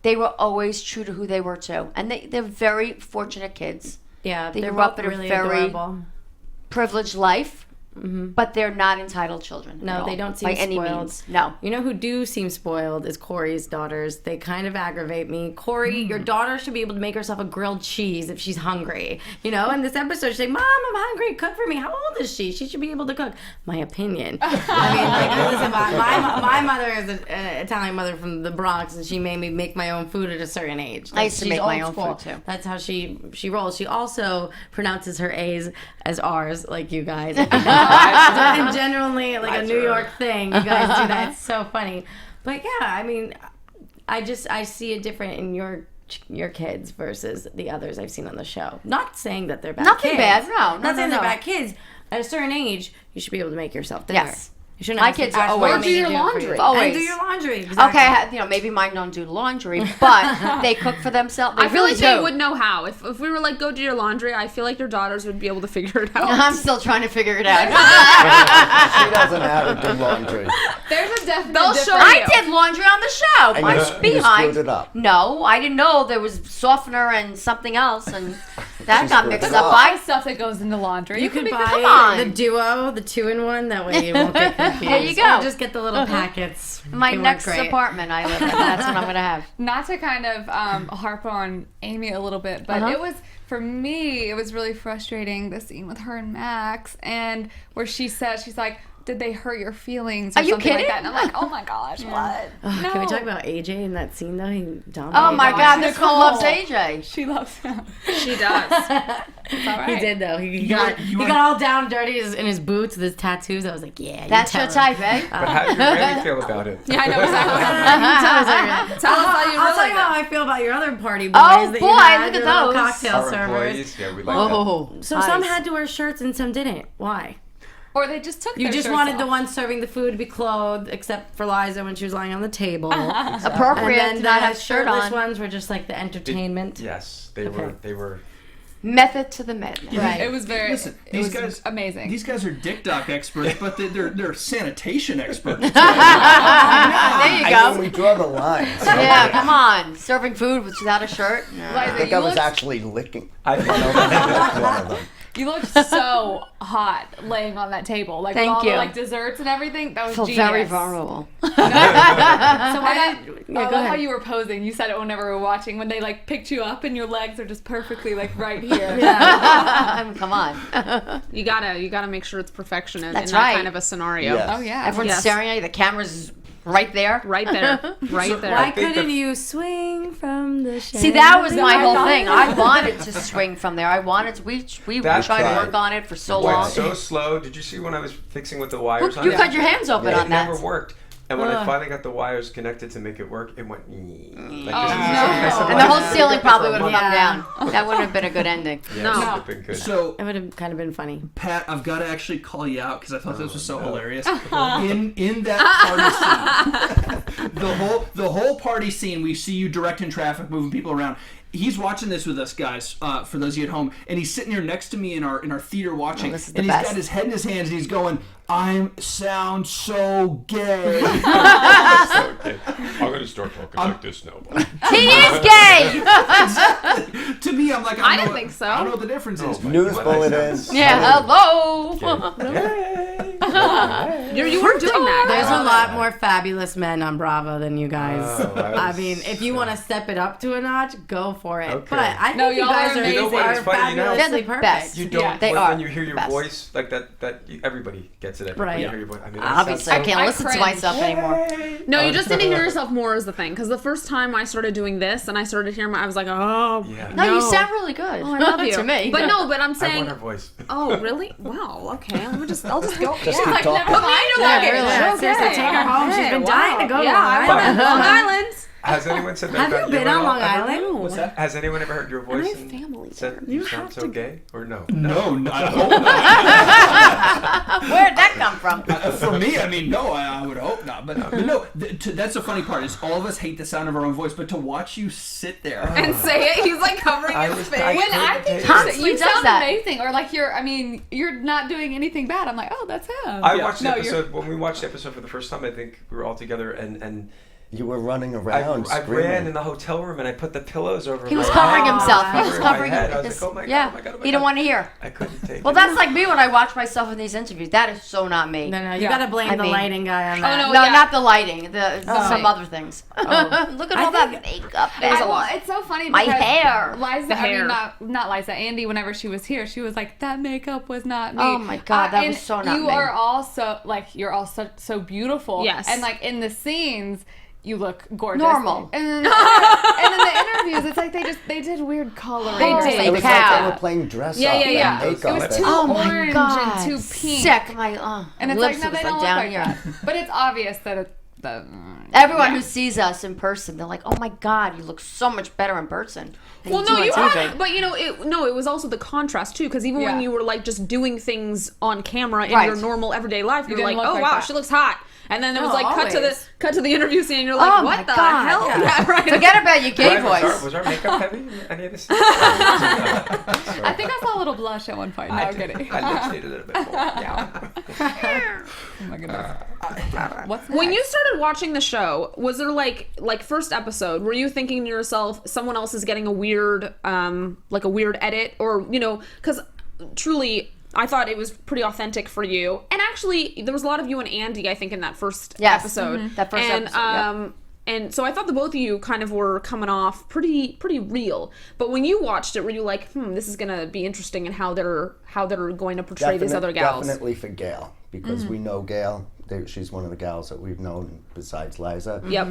They were always true to who they were too. And they're very fortunate kids. Yeah, They they're grew up both in a really very adorable. Privileged life, but they're not entitled children. No, at all, they don't seem by any spoiled. means. No. You know who do seem spoiled is Cori's daughters. They kind of aggravate me. Cori, your daughter should be able to make herself a grilled cheese if she's hungry. You know, in this episode, she's like, Mom, I'm hungry. Cook for me. How old is she? She should be able to cook. My opinion. I mean, like, listen, my mother is an Italian mother from the Bronx, and she made me make my own food at a certain age. I used to She's make my old own school. food, too. That's how she rolls. She also pronounces her A's as R's, like you guys. And generally, like a New York thing, you guys do that. It's so funny. But yeah, I mean, I see it different in your kids versus the others I've seen on the show. Not saying that they're bad Nothing kids. bad, no, Not saying no. they're bad kids. At a certain age, you should be able to make yourself dinner. Yes. You shouldn't My have to kids ask always- mommy Or do to your it for you. laundry. Always. And do your laundry. Exactly. Okay, maybe mine don't do laundry, but they cook for themselves. They I feel really like do. they would know how. If we were like, go do your laundry, I feel like their daughters would be able to figure it out. I'm still trying to figure it out. She doesn't know how to do laundry. There's a definite They'll difference. show I did laundry on the show. And My you behind. screwed it up. No, I didn't know there was softener and something else, and that She got screwed mixed it up. up. Buy stuff that goes into laundry. You can make buy come on. the duo, the 2-in-1. That way you won't get confused. There you go. Or just get the little packets. My They work next great. apartment I live in. That's what I'm gonna have. Not to kind of harp on Amy a little bit, but it was, for me, it was really frustrating, the scene with her and Max, and where she said, she's like, did they hurt your feelings? Are Or you something kidding? Like that? And I'm like, oh my gosh, what? No. Can we talk about AJ in that scene though? He dominated. Oh my God, Nicole. Nicole loves AJ. She loves him. She does. It's all right. He did though. He got all down dirty in his boots with his tattoos. I was like, yeah, That's your type, eh? But how do you really feel about it? Yeah, I know exactly. Tell us how you I'll tell you how I feel about your other party boys. Oh, that boy, you had, look at your little those. cocktail Our servers. employees, yeah, we like that. So some had to wear shirts and some didn't. Why? Or they just took You their just shirts wanted off. the one serving the food to be clothed, except for Liza when she was lying on the table. Appropriate And to then not the have shirt shirtless on. ones were just like the entertainment. Yes, they were. Method to the madness. Right. It was very. Listen, it these was guys amazing. These guys are dick doc experts, but they're sanitation experts. There you I go. mean, we draw the line. So Yeah, come on. Serving food without a shirt? I think I was actually licking. I one of them. You looked so hot laying on that table, like Thank with all you. the like desserts and everything. That was I feel genius. very vulnerable. So why did I love how you were posing. You said it whenever we were watching when they like picked you up and your legs are just perfectly like right here. Come on. You gotta make sure it's perfection in That's that right. kind of a scenario. Yes. Oh yeah. Everyone's staring at you. The camera's right there. Right there. Right there. Why couldn't you swing from the See, that was my whole thing. I wanted to swing from there. I wanted to. We That's tried to right. work on it for so went long. so slow. Did you see when I was fixing with the wires on You it? cut your hands open on It that. never worked. And when I finally got the wires connected to make it work, it went. And the whole ceiling probably would have come down. That wouldn't have been a good ending. Yeah, No. it would have been good. So, It would have kind of been funny. Pat, I've got to actually call you out because I thought this was so hilarious. In that party scene, the whole party scene, we see you directing traffic, moving people around. He's watching this with us, guys. For those of you at home, and he's sitting here next to me in our theater watching, this is the and he's best. got his head in his hands, and he's going, "I sound so gay." Okay. I'm going to start talking like this now. He is gay! To me, I'm like, I don't didn't know think so. I don't know what the difference is. News bulletins. Yeah, hello! You were doing that. There's a lot more fabulous men on Bravo than you guys. I mean, if you want to step it up to a notch, go for it. Okay. But I think No, you y'all guys are are, amazing. You know what? It's funny, you know? fabulously They're the perfect. best. You don't, they when, are when you hear your best. voice like that, everybody gets it. Everybody Right. hear your voice. I mean, Obviously, I can't I listen to cringe. myself anymore. No, you just need to hear yourself more is the thing. Because the first time I started doing this and I started hearing I was like, oh. Yeah. No, you sound really good. Oh, I love you. To me. But no, but I'm I want saying, her voice. oh, really? Wow, okay. I'll just go. Just keep Like, talking. never mind. Yeah, Okay. really. Okay. Seriously, take her home. She's been dying to go to Yeah, Long I want Island. to Long Island. Has anyone said that Have about you been at on all? Long Ever? Island? What's that? Has anyone ever heard your voice have and family said there. you sound so gay? Or no? No, I hope not. Where'd that come from? For me, I mean, no, I would hope not. But no, that's the funny part is all of us hate the sound of our own voice, but to watch you sit there And say it. He's like covering his face. When I think Constantly you does sound that. amazing, or like you're not doing anything bad. I'm like, oh, that's him. I watched the No, episode when we watched the episode for the first time. I think we were all together, and You were running around I screaming. ran in the hotel room and I put the pillows over. He was my covering head, himself. He was covering my covering head. I was his. like, oh my god, Yeah, oh my god, oh my he didn't god. want to hear. I couldn't take Well, it. that's like me when I watch myself in these interviews. That is so not me. No, you gotta blame the mean- lighting guy on that. No, yeah. not the lighting. Some right. other things. Look at all that makeup. Well, it's so funny My because hair. Liza, The hair. I mean, not Liza. Andi, whenever she was here, she was like, "That makeup was not me." Oh my God, that was and so not you me. are all so you're all so beautiful. Yes. And like in the scenes, you look gorgeous. Normal. And in the interviews, it's like they did weird coloring. They did. It was like they were playing dress Yeah, up yeah, yeah. and makeup. It was and- too Oh my orange God. and too pink. Sick. My And it's lips like, no, was they don't look down like here. that. But it's obvious that it's Everyone who sees us in person, they're like, "Oh my God, you look so much better in person." than Well, do no, on you TV." are, but it was also the contrast too, because even when Yeah. you were like just doing things on camera in Right. your normal everyday life, you were didn't like, look oh like wow, that. she looks hot, and then it was No, like always. cut to the interview scene, and you're like, Oh what my the God. hell? Yeah. Yeah, right. Forget about your gay Brian, voice. was our makeup heavy in any of this? I think I saw a little blush at one point. No, I'm kidding. My lips need a little bit more. Yeah. Oh my goodness. What's When next? you started watching the show, was there like first episode, were you thinking to yourself, someone else is getting a weird edit, or because truly I thought it was pretty authentic for you, and actually there was a lot of you and Andi, I think, in that first Yes. episode. That first and, episode, yep. And so I thought the both of you kind of were coming off pretty real. But when you watched it, were you like, this is gonna be interesting in how they're going to portray these other gals? Definitely for Gail, because we know Gail. She's one of the gals that we've known besides Liza. Yep.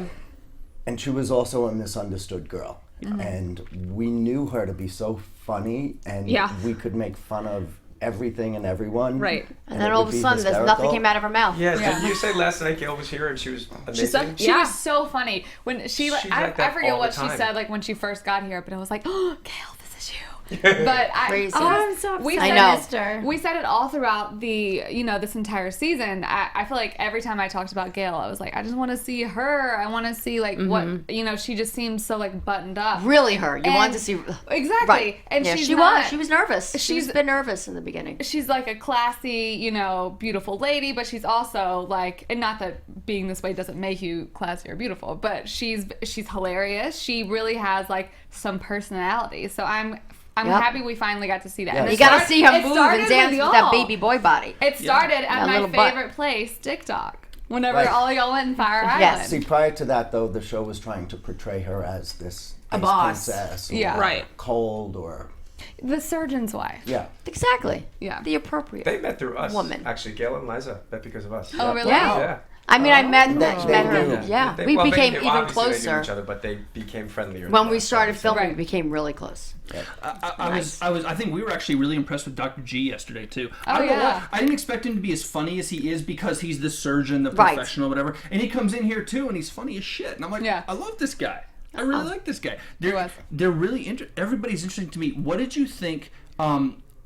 And she was also a misunderstood girl. And we knew her to be so funny, and we could make fun of everything and everyone. Right. And then all of a sudden, there's nothing came out of her mouth. Yeah, didn't you say last night Gail was here and she was amazing? She was so funny. When She's like I that forget all what the she time. said like when she first got here, but I was like, oh, Gail, this is you. But Crazy. I'm so upset. we I said, know. Missed her. We said it all throughout the, this entire season. I feel like every time I talked about Gail, I was like, I just want to see her. I want to see like what, she just seems so like buttoned up. Really her. You wanted to see. Exactly. Right. And yeah, she's she not, was. She was nervous. She's been nervous in the beginning. She's like a classy, beautiful lady, but she's also like, and not that being this way doesn't make you classy or beautiful, but she's hilarious. She really has like some personality. So I'm happy we finally got to see that. Yeah. And You got to see her move and dance with that y'all. baby boy body. It started at That my little butt. favorite place, TikTok. Whenever Right. all y'all went in Fire Yes. See, Island. prior to that, though, the show was trying to portray her as this A ice boss. princess, or Yeah. Right. cold, or The surgeon's wife. yeah. Exactly. Yeah. The appropriate. They met through us. Woman. Actually, Gail and Liza met because of us. Oh, really? Yeah. Yeah. I mean, I met They her. knew. Yeah. They- We well, they became knew- even obviously they knew closer. each other, but they became friendlier. When than we us, started obviously. filming, we became really close. I think we were actually really impressed with Dr. G yesterday too. I don't know yeah. why. I didn't expect him to be as funny as he is because he's the surgeon, the Right. professional, whatever. And he comes in here too, and he's funny as shit. And I'm like, Yeah. I love this guy. I really like this guy. was. They're really everybody's interesting to me. What did you think?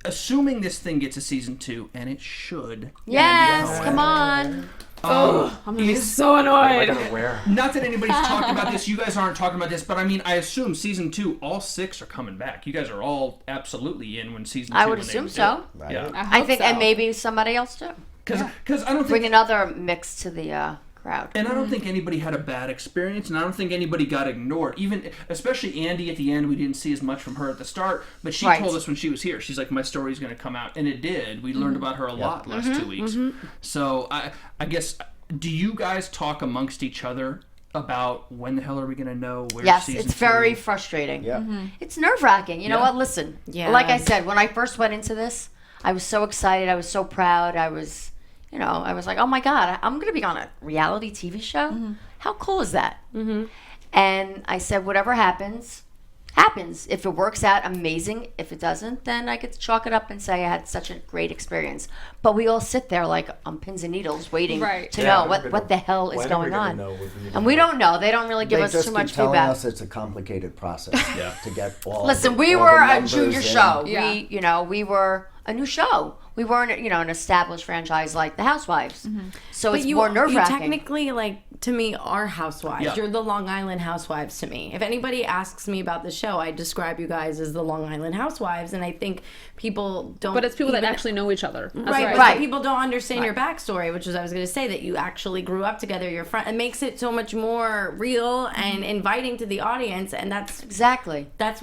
Assuming this thing gets a season 2, and it should. Yes, come on. I'm gonna be so What am I annoyed. gonna wear? Not that anybody's talking about this. You guys aren't talking about this, but I mean, I assume season 2, all 6 are coming back. You guys are all absolutely in when season 2. I would when they assume do so. it. Right. Yeah. I think, so. and maybe somebody else too. Because I don't Bring think. another mix to the crowd. And I don't think anybody had a bad experience, and I don't think anybody got ignored. Even, especially Andi at the end, we didn't see as much from her at the start, but she Right. told us when she was here, she's like, my story's going to come out, and it did. We learned about her a lot last 2 weeks. So I guess, do you guys talk amongst each other about when the hell are we going to know where Yes, season it's 2? very frustrating. Yeah. It's nerve-wracking. You know Yeah. what? Listen, Yeah. like I said, when I first went into this, I was so excited. I was so proud. I was like, oh my God, I'm going to be on a reality TV show? How cool is that? And I said, whatever happens, happens. If it works out, amazing. If it doesn't, then I could chalk it up and say I had such a great experience. But we all sit there like on pins and needles waiting Right. to Yeah, know we're gonna- what the hell is when are we going gonna on. know what we And we don't know. They don't really give They us just too keep much telling feedback. us it's a complicated process to get all. Listen, we all were the a numbers junior in. show. Yeah. We were a new show. We weren't, an established franchise like The Housewives. So But it's you, more nerve you wracking. technically, to me, are housewives. Yeah. You're the Long Island Housewives to me. If anybody asks me about the show, I describe you guys as the Long Island Housewives, and I think people don't. But it's people that even- actually know each other. That's Right, what but I think. people don't understand your backstory, which is I was going to say that you actually grew up together. Your friend, it makes it so much more real and inviting to the audience, and that's Exactly. what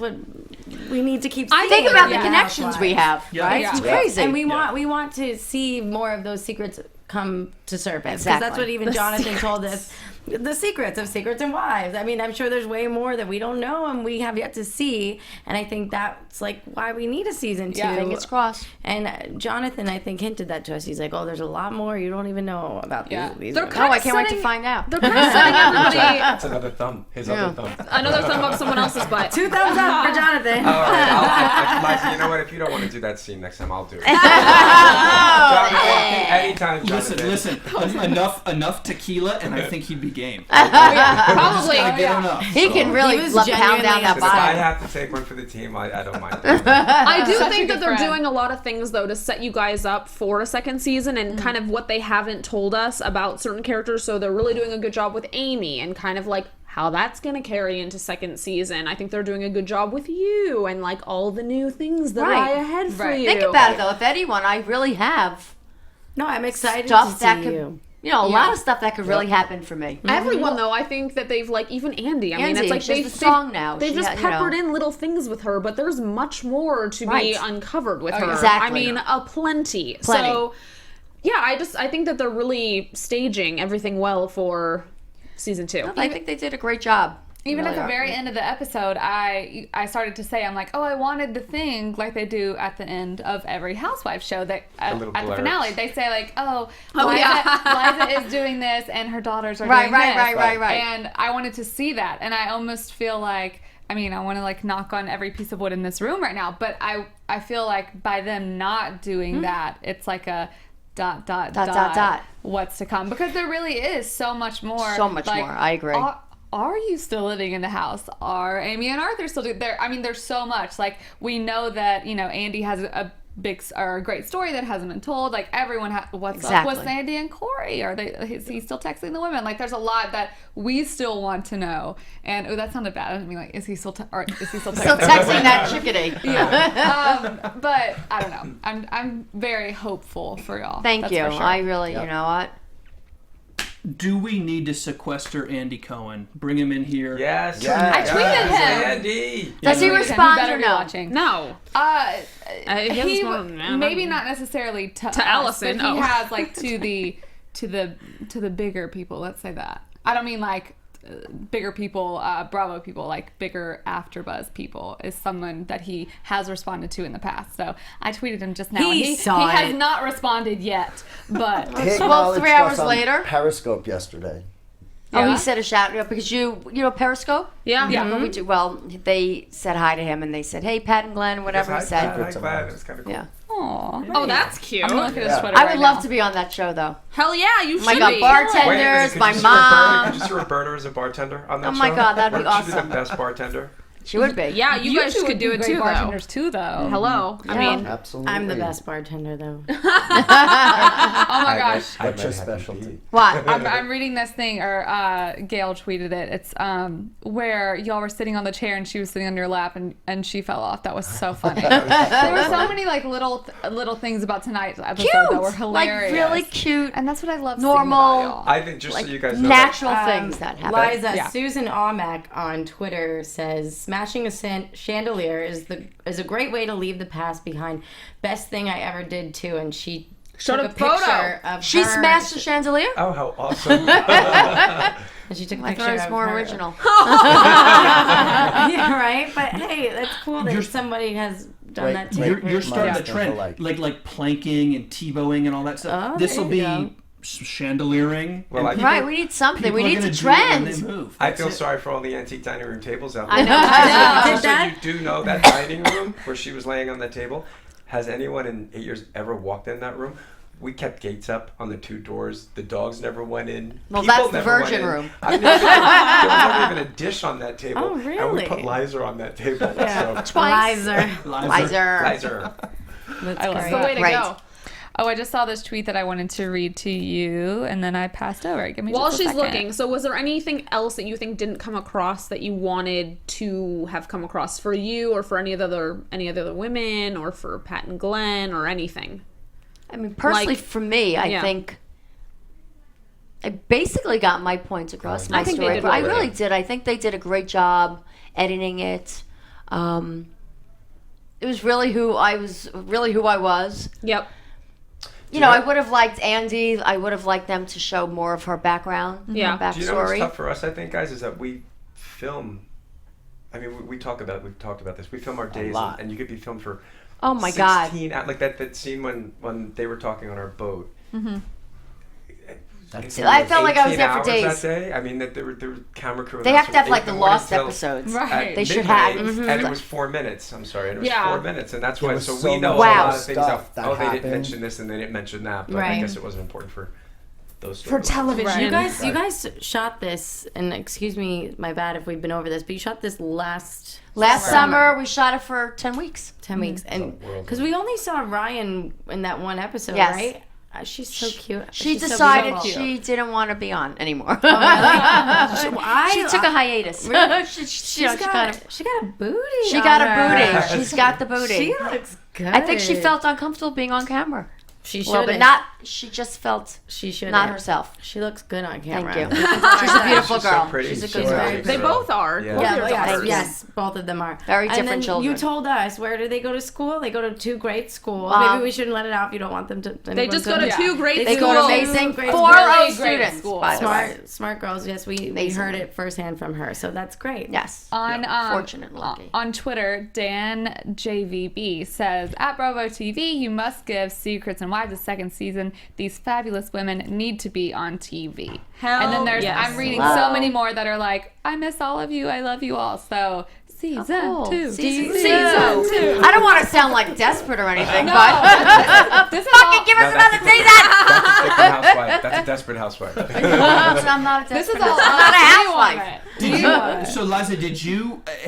we need to keep. I seeing think about in the connections we Housewives. have, right? Yeah. It's crazy. And we want to see more of those secrets come to surface, because that's Exactly. what even Jonathan told us. The secrets of Secrets and Wives. I mean, I'm sure there's way more that we don't know and we have yet to see. And I think that's why we need a season 2. Yeah, Fingers crossed. And Jonathan, I think, hinted that to us. He's like, "Oh, there's a lot more you don't even know about these They're women." Oh, I can't wait to find out. They're kind of setting everybody That's another thumb. His other thumb. another thumb up someone else's butt. 2 thumbs up for Jonathan. All right, Liza, you know what? If you don't want to do that scene next time, I'll do it. Jonathan, anytime, Jonathan. Listen. Enough tequila, and I think he'd be game. Probably. Gotta get enough. He can really was pound down genuinely that If I bottle. have to take one for the team, I don't mind. I do Such a think that good they're friend. doing a lot of things though to set you guys up for a second season and kind of what they haven't told us about certain characters. So they're really doing a good job with Amy and kind of like how that's going to carry into second season. I think they're doing a good job with you and like all the new things that Right. lie ahead for Right. you. Think about it, though. If anyone, I really have No, I'm excited stuff to see that could, you. a lot of stuff that could really happen for me. Everyone though, I think that they've like even Andi. I mean, Andy, it's like she has they've the song now. They've She just ha- peppered in little things with her, but there's much more to Right. be uncovered with her. Exactly. I mean, plenty. So, yeah, I think that they're really staging everything well for season 2. I think they did a great job. Even Really at the are. very end of the episode, I started to say, I'm like, oh, I wanted the thing like they do at the end of every housewife show that at the blurbs. finale. They say like, oh, yeah. Liza is doing this and her daughters are Right, doing right, this. right. And I wanted to see that. And I almost feel like, I mean, I want to like knock on every piece of wood in this room right now, but I feel like by them not doing that, it's like a dot, what's to come. Because there really is so much more. So much like, more. I agree. Are you still living in the house? Are Amy and Arthur still there? I mean, there's so much. Like, we know that, you know, Andi has a great story that hasn't been told. Like, everyone what's up with Andi and Cori? Is he still texting the women? Like, there's a lot that we still want to know. And that sounded bad. I mean, like, is he still texting? Still texting that chickadee. Yeah. But I don't know. I'm very hopeful for y'all. Thank you. For sure. I really, you know what? Do we need to sequester Andy Cohen? Bring him in here. Yes. I tweeted him. Andy. Does he He respond better or be no? watching. No. He more than maybe not necessarily to us, Allison, but he oh. has like to the bigger people. Let's say that. I don't mean like bigger people, Bravo people, like bigger Afterbuzz people is someone that he has responded to in the past. So I tweeted him just now. He and saw he has it. not responded yet, but He Well, acknowledged 3 hours us on later. Periscope yesterday. Oh, Yeah. he said a shout out because you know Periscope? Yeah. Yeah. Well, we do. Well, they said hi to him and they said, hey, Pat and Glenn, whatever he said. Hi, glad. It was kind of cool. Yeah. Aw. Oh, that's cute. I'm gonna look at his Yeah. Twitter I would right love now. to be on that show, though. Hell yeah, you Oh my should God, be. bartenders, Could my you see mom. Could you see Roberta as a bartender on that Oh show? my God, that'd be Wouldn't she awesome. be the best bartender? She would be. Yeah, you guys two could would do be it great too, though. bartenders too, though. Hello. I Yeah. mean, Absolutely. I'm the best bartender, though. Oh my gosh. What's your specialty? What? I'm reading this thing, or Gail tweeted it. It's where y'all were sitting on the chair and she was sitting on your lap and she fell off. That was so funny. There were so many like little things about tonight's episode that were hilarious. Like really cute, and that's what I love. normal, seeing about y'all. I think just so you guys know. natural things that happen. Liza, Yeah. Susan Aumack on Twitter says, "Smashing a chandelier is a great way to leave the past behind. Best thing I ever did too." And she Showed took a a picture photo. of She her. smashed a chandelier? Oh, how awesome. And she took a I picture thought it was of more her. original. Yeah, right. But hey, that's cool that somebody has done that too. You're starting Yeah. the trend, like planking and T-bowing and all that stuff. Oh, This will there you be go. chandeliering. Well, and I- Right, we need something. people We are need gonna to do it when trend. they move. I That's feel it. sorry for all the antique dining room tables out I there. know. Did Also, that? you do know that dining room where she was laying on the table? Has anyone in 8 years ever walked in that room? We kept gates up on the 2 doors. The dogs never went in. Well, People that's the never went virgin in. room. There was never even a dish on that table. Oh, And we really? put Liza on that table. Twice. Liza. Liza. Liza. That's I love great. that. the way to Right. go. Oh, I just saw this tweet that I wanted to read to you, and then I passed over. Give me While just a she's second. looking, so was there anything else that you think didn't come across that you wanted to have come across for you, or for any of the other women, or for Pat and Glenn, or anything? I mean, personally, Like- for me, I Yeah. think I basically got my points across. My I think they story. did I well. really did. I think they did a great job editing it. It was really who I was. Yep. You know, I would have liked Andi. I would have liked them to show more of her background, Yeah. her Do you know what's backstory. tough for us, I think, guys, is that we film. I mean, we've talked about this. We film our days, lot. and you could be filmed for Oh my God. 16 like that scene when they were talking on our boat. That's I felt like I was 18 there for hours days. That day. I mean, that there were camera crew. They and have that to have from like 8 the in morning lost till episodes. Right. They should have. midnight, and it was 4 minutes. I'm sorry, and it was Yeah. 4 minutes, and that's There why. was So so we know much a Wow. lot of things. stuff That, that they didn't happened. mention this and they didn't mention that, but I Right. guess it wasn't important for those For stories. television. You Right. guys shot this, and excuse me, my bad if we've been over this, but you shot this last Summer, we shot it for 10 weeks. 10 weeks. And world. because we only saw Ryan in that one episode, Yes. right? She's so cute. She She's so decided beautiful. she didn't want to be on anymore. I She took a hiatus. Really? she She's got she got a booty. she on got a her. booty. She's got the booty. She looks good. I think she felt uncomfortable being on camera. She should. Well, but not. She just felt She should. not herself. She looks good on camera. Thank you. She's a beautiful She's so girl. pretty. She's a She's good so girl. pretty. They both are. Yeah. Both Yeah, your yes, daughters. yes, both of them are. Very and different then children. You told us, where do they go to school? They go to 2 great schools. Um, Maybe we shouldn't let it out if you don't want them to. They just go to 2 great They schools. go to amazing Great 4 schools. students. schools. By the way. smart girls. Yes, we Amazing. heard it firsthand from her, so that's great. Yes. Fortunately. On Twitter, Dan JVB says, at Bravo TV, you must give Secrets and Wives a second season. These fabulous women need to be on TV. And then there's, yes. I'm reading Wow. so many more that are like, I miss all of you. I love you all. So season cool. 2. Season two. I don't want to sound like desperate or anything, No, but this is fucking all, give us No, another season. That's a desperate housewife. I'm not a this is desperate. all I'm not a housewife. housewife. So Liza,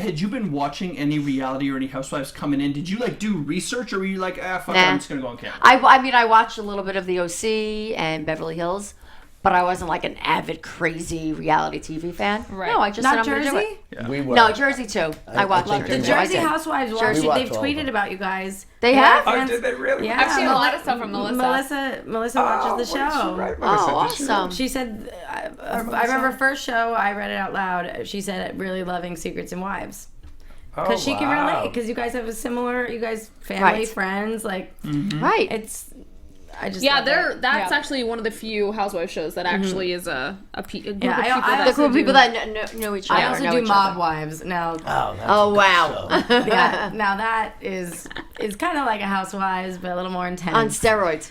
had you been watching any reality or any housewives coming in? Did you like do research, or were you like, fuck it, Nah. I'm just gonna go on camera? I mean, I watched a little bit of the OC and Beverly Hills, but I wasn't like an avid, crazy reality TV fan. Right. No, I just Not said I'm gonna do Jersey? it. We were. No, Jersey too. I watched think Jersey. The we I Jersey did. Housewives, Jersey. they've We watched all tweeted of about you guys. They have? Oh, did they really? Yeah, I've seen a lot of stuff from Melissa. Melissa watches the show. Oh, awesome. She said, I remember first show, I read it out loud. She said, really loving Secrets and Wives. Because she can relate. Because you guys have a similar, family, Right. friends. Like, Right. it's, I just. Yeah, love that's Yeah. actually one of the few housewife shows that actually is a group of people I that The group of people that know each other. I also know do each Mob other. Wives now. Oh, wow. Yeah, now that is kind of like a Housewives, but a little more intense. On steroids.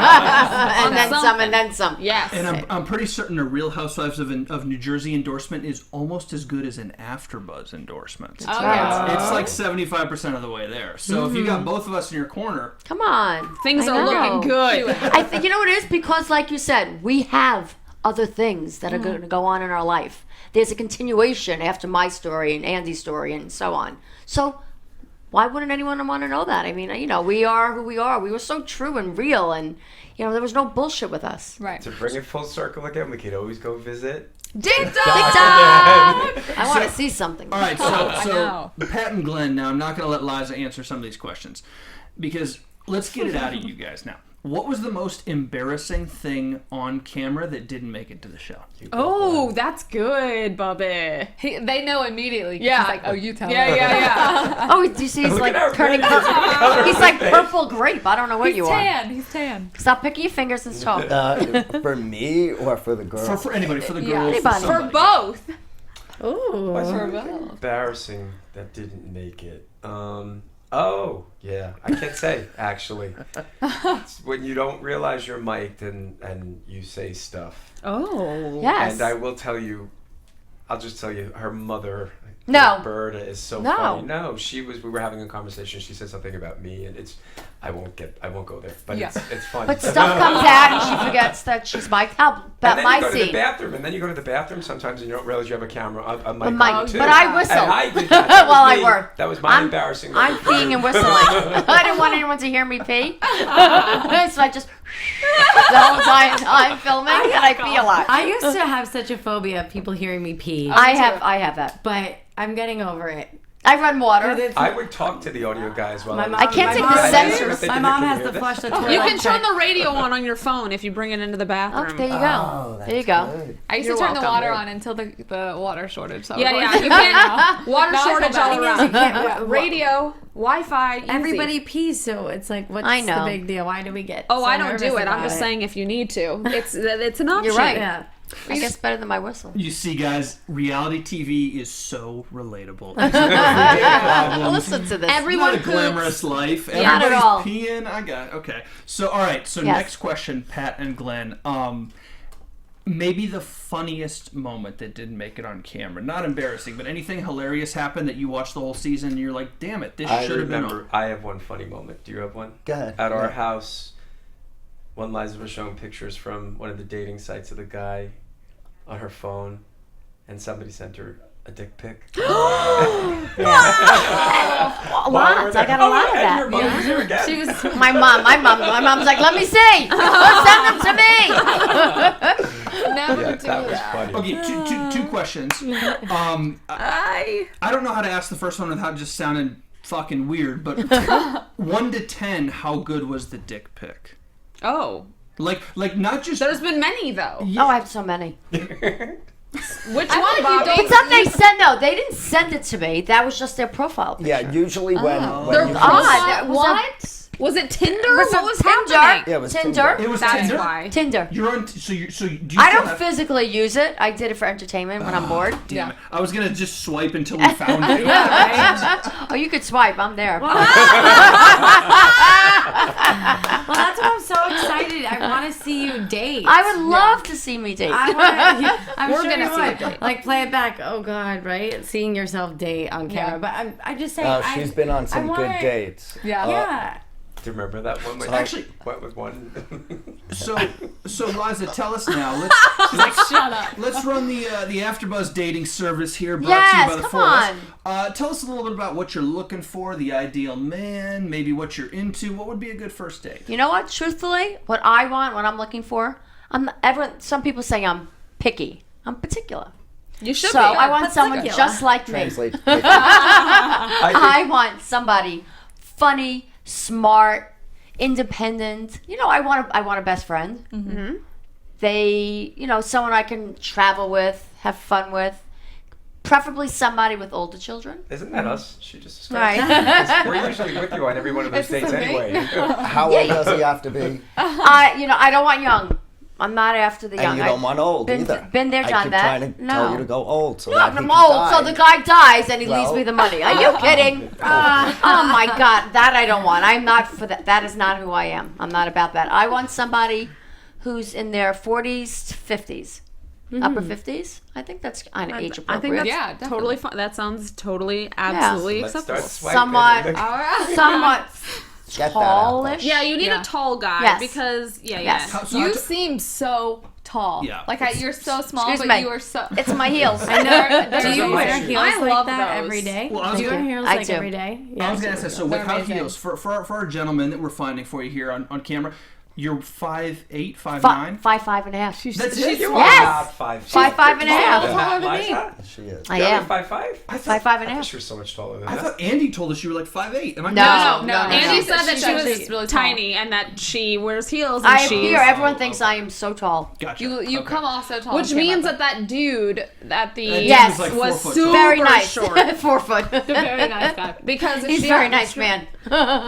And then some, and then some. Yes. And I'm pretty certain a Real Housewives of New Jersey endorsement is almost as good as an Afterbuzz endorsement. Oh, yeah. It's like 75% of the way there. So if you got both of us in your corner, Come on. Things I are know. looking good. I think, you know what it is? Because, like you said, we have other things that are going to go on in our life. There's a continuation after my story and Andy's story and so on. So why wouldn't anyone want to know that? I mean, you know, we are who we are. We were so true and real, and, you know, there was no bullshit with us. Right. To bring it full circle again, we could always go visit. Ding dong! I want to see something. all right. know. So Pat and Glenn. Now I'm not going to let Liza answer some of these questions because let's get it out of you guys now. What was the most embarrassing thing on camera that didn't make it to the show? Oh, that's good, Bubby. They know immediately. Yeah. She's like, oh, you tell me. Yeah. Oh, do you see he's like at our turning face. purple? He's like purple grape. I don't know what He's you tan. He's tan. are. Stop picking your fingers and talk. For me or for the girl? For anybody, for the Yeah. girls, Anybody. for For somebody. both. Ooh. Embarrassing that didn't make it. Oh, yeah. I can't say, actually. It's when you don't realize you're mic'd and you say stuff. Oh. Yes. And I will tell you, I'll just tell you, her mother, No. Berta, is so No. funny. No, we were having a conversation. She said something about me, and I won't go there. But Yeah. it's funny. But stuff comes out and she forgets that she's mic'd up. And About then my you go to the seat. bathroom, and then you go to the bathroom sometimes, and you don't realize you have a camera, a mic, A mic. on, too. But I whistle. And I did that. That was While I me. work. That was my embarrassing. I'm moment. peeing and whistling. I didn't want anyone to hear me pee. So I just the whole time I'm filming and I pee a lot. I used to have such a phobia of people hearing me pee. I have that. But I'm getting over it. I run water. I would talk to the audio guys while My I was mom, I can't my take mom- the sensors. My mom has to flush the toilet. You can turn the radio on your phone if you bring it into the bathroom. Oh, there you go. Oh, that's there you go. good. I used You're to turn the welcome. water on until the water shortage. So Yeah, yeah. You can't. Water Now I feel shortage bad. all around. Radio, Wi-Fi, easy. Everybody pees, so it's like, what's I know. the big deal? Why do we get Oh, so I don't nervous do it. I'm about just saying if you need to. It's an option. You're right. Yeah. I guess better than my whistle. You see, guys, reality TV is so relatable. These are everyday problems. Listen to this. Everyone Not a glamorous life. Not at Everybody's all. peeing. I got it. Okay. So, all right. So, Yes. next question, Pat and Glenn. Maybe the funniest moment that didn't make it on camera. Not embarrassing, but anything hilarious happened that you watched the whole season and you're like, damn it, this I should have been remember. on. I have one funny moment. Do you have one? Go ahead. At our Yeah. house, when Liza was showing pictures from one of the dating sites of the guy on her phone, and somebody sent her a dick pic. Lots. I got a lot of And your that. mom was here again. She was. My mom's like, let me see. Send them to me. Yeah, that was funny. Okay, two questions. I don't know how to ask the first one without just sounding fucking weird, but 1 to 10, how good was the dick pic? Oh. Like not just... There's been many, though. Oh, I have so many. Which one, Bobby? But then they didn't send it to me. That was just their profile picture. Yeah, usually when They're you odd. What? Was it Tinder? Was What was Tinder? happening? Yeah, it was Tinder. It was That's Tinder? why. Tinder. You're on... So do you I still don't have... physically use it. I did it for entertainment when I'm bored. Damn it. I was going to just swipe until we found it. Oh, you could swipe. I'm there. Well, that's why I'm so excited. I want to see you date. I would love to see me date. I'm We're sure gonna you see would. you date. Like play it back. Oh God, right? Seeing yourself date on camera. But I just say. Oh, she's been on some wanna- good dates. Yeah. Yeah. Do you remember that one? Actually- What was one? So Liza, tell us now. Shut up. Let's run the AfterBuzz dating service here, brought Yes, to you by the come four of us. Tell us a little bit about what you're looking for, the ideal man, maybe what you're into. What would be a good first date? You know what? Truthfully, what I want, what I'm looking for, some people say I'm picky. I'm particular. You should So be. I want someone particular. just like me. Translate. I want somebody funny, smart, independent. You know, I want a best friend. Mm-hmm. They, someone I can travel with, have fun with. Preferably somebody with older children. Isn't that us? She just described. Right. We're usually with you on every one of those dates anyway. How old does he have to be? I don't want young. I'm not after the young. And you don't want old either. Been there, I done keep that. trying to No. tell you to go old. So No, that he I'm can old, die. so the guy dies and he leaves Well- me the money. Are you kidding? Oh my God, that I don't want. I'm not for that. That is not who I am. I'm not about that. I want somebody who's in their 40s to 50s. Upper 50s. I think that's kind of age I think appropriate. that's Yeah, totally fun. That sounds totally, absolutely Let's acceptable. start swiping. Somewhat Get that out there. tallish. Yeah, you need Yeah. a tall guy Yes. because Yes. So You seem so tall. Yeah. You're so small, Excuse but me. you are so. It's my heels. I know. Do you my wear shoes. heels I like love that those. every day? Well, I was do you gonna- wear heels I like do. every day? I was going to say, so with They're high amazing. heels, for our gentleman that we're finding for you here on camera, you're 5'8", 5'9". 5'5.5". That's it? You Yes. are not 5'5". 5'5.5". taller than me. Liza? She is. I You're am. 5'5"? 5'5.5". She was so much taller than I that. thought Andy told us you were like 5'8". Am I No. Andy no. said that She's she was actually really tall. tiny and that she wears heels and I she's... appear. Everyone thinks I am so tall. Gotcha. You Okay. come off so tall. Which on camera, means but- that dude at the... dude Yes. was like was 4 foot super tall. Very nice. short. 4 foot. very nice guy. Because if He's she- a very nice man.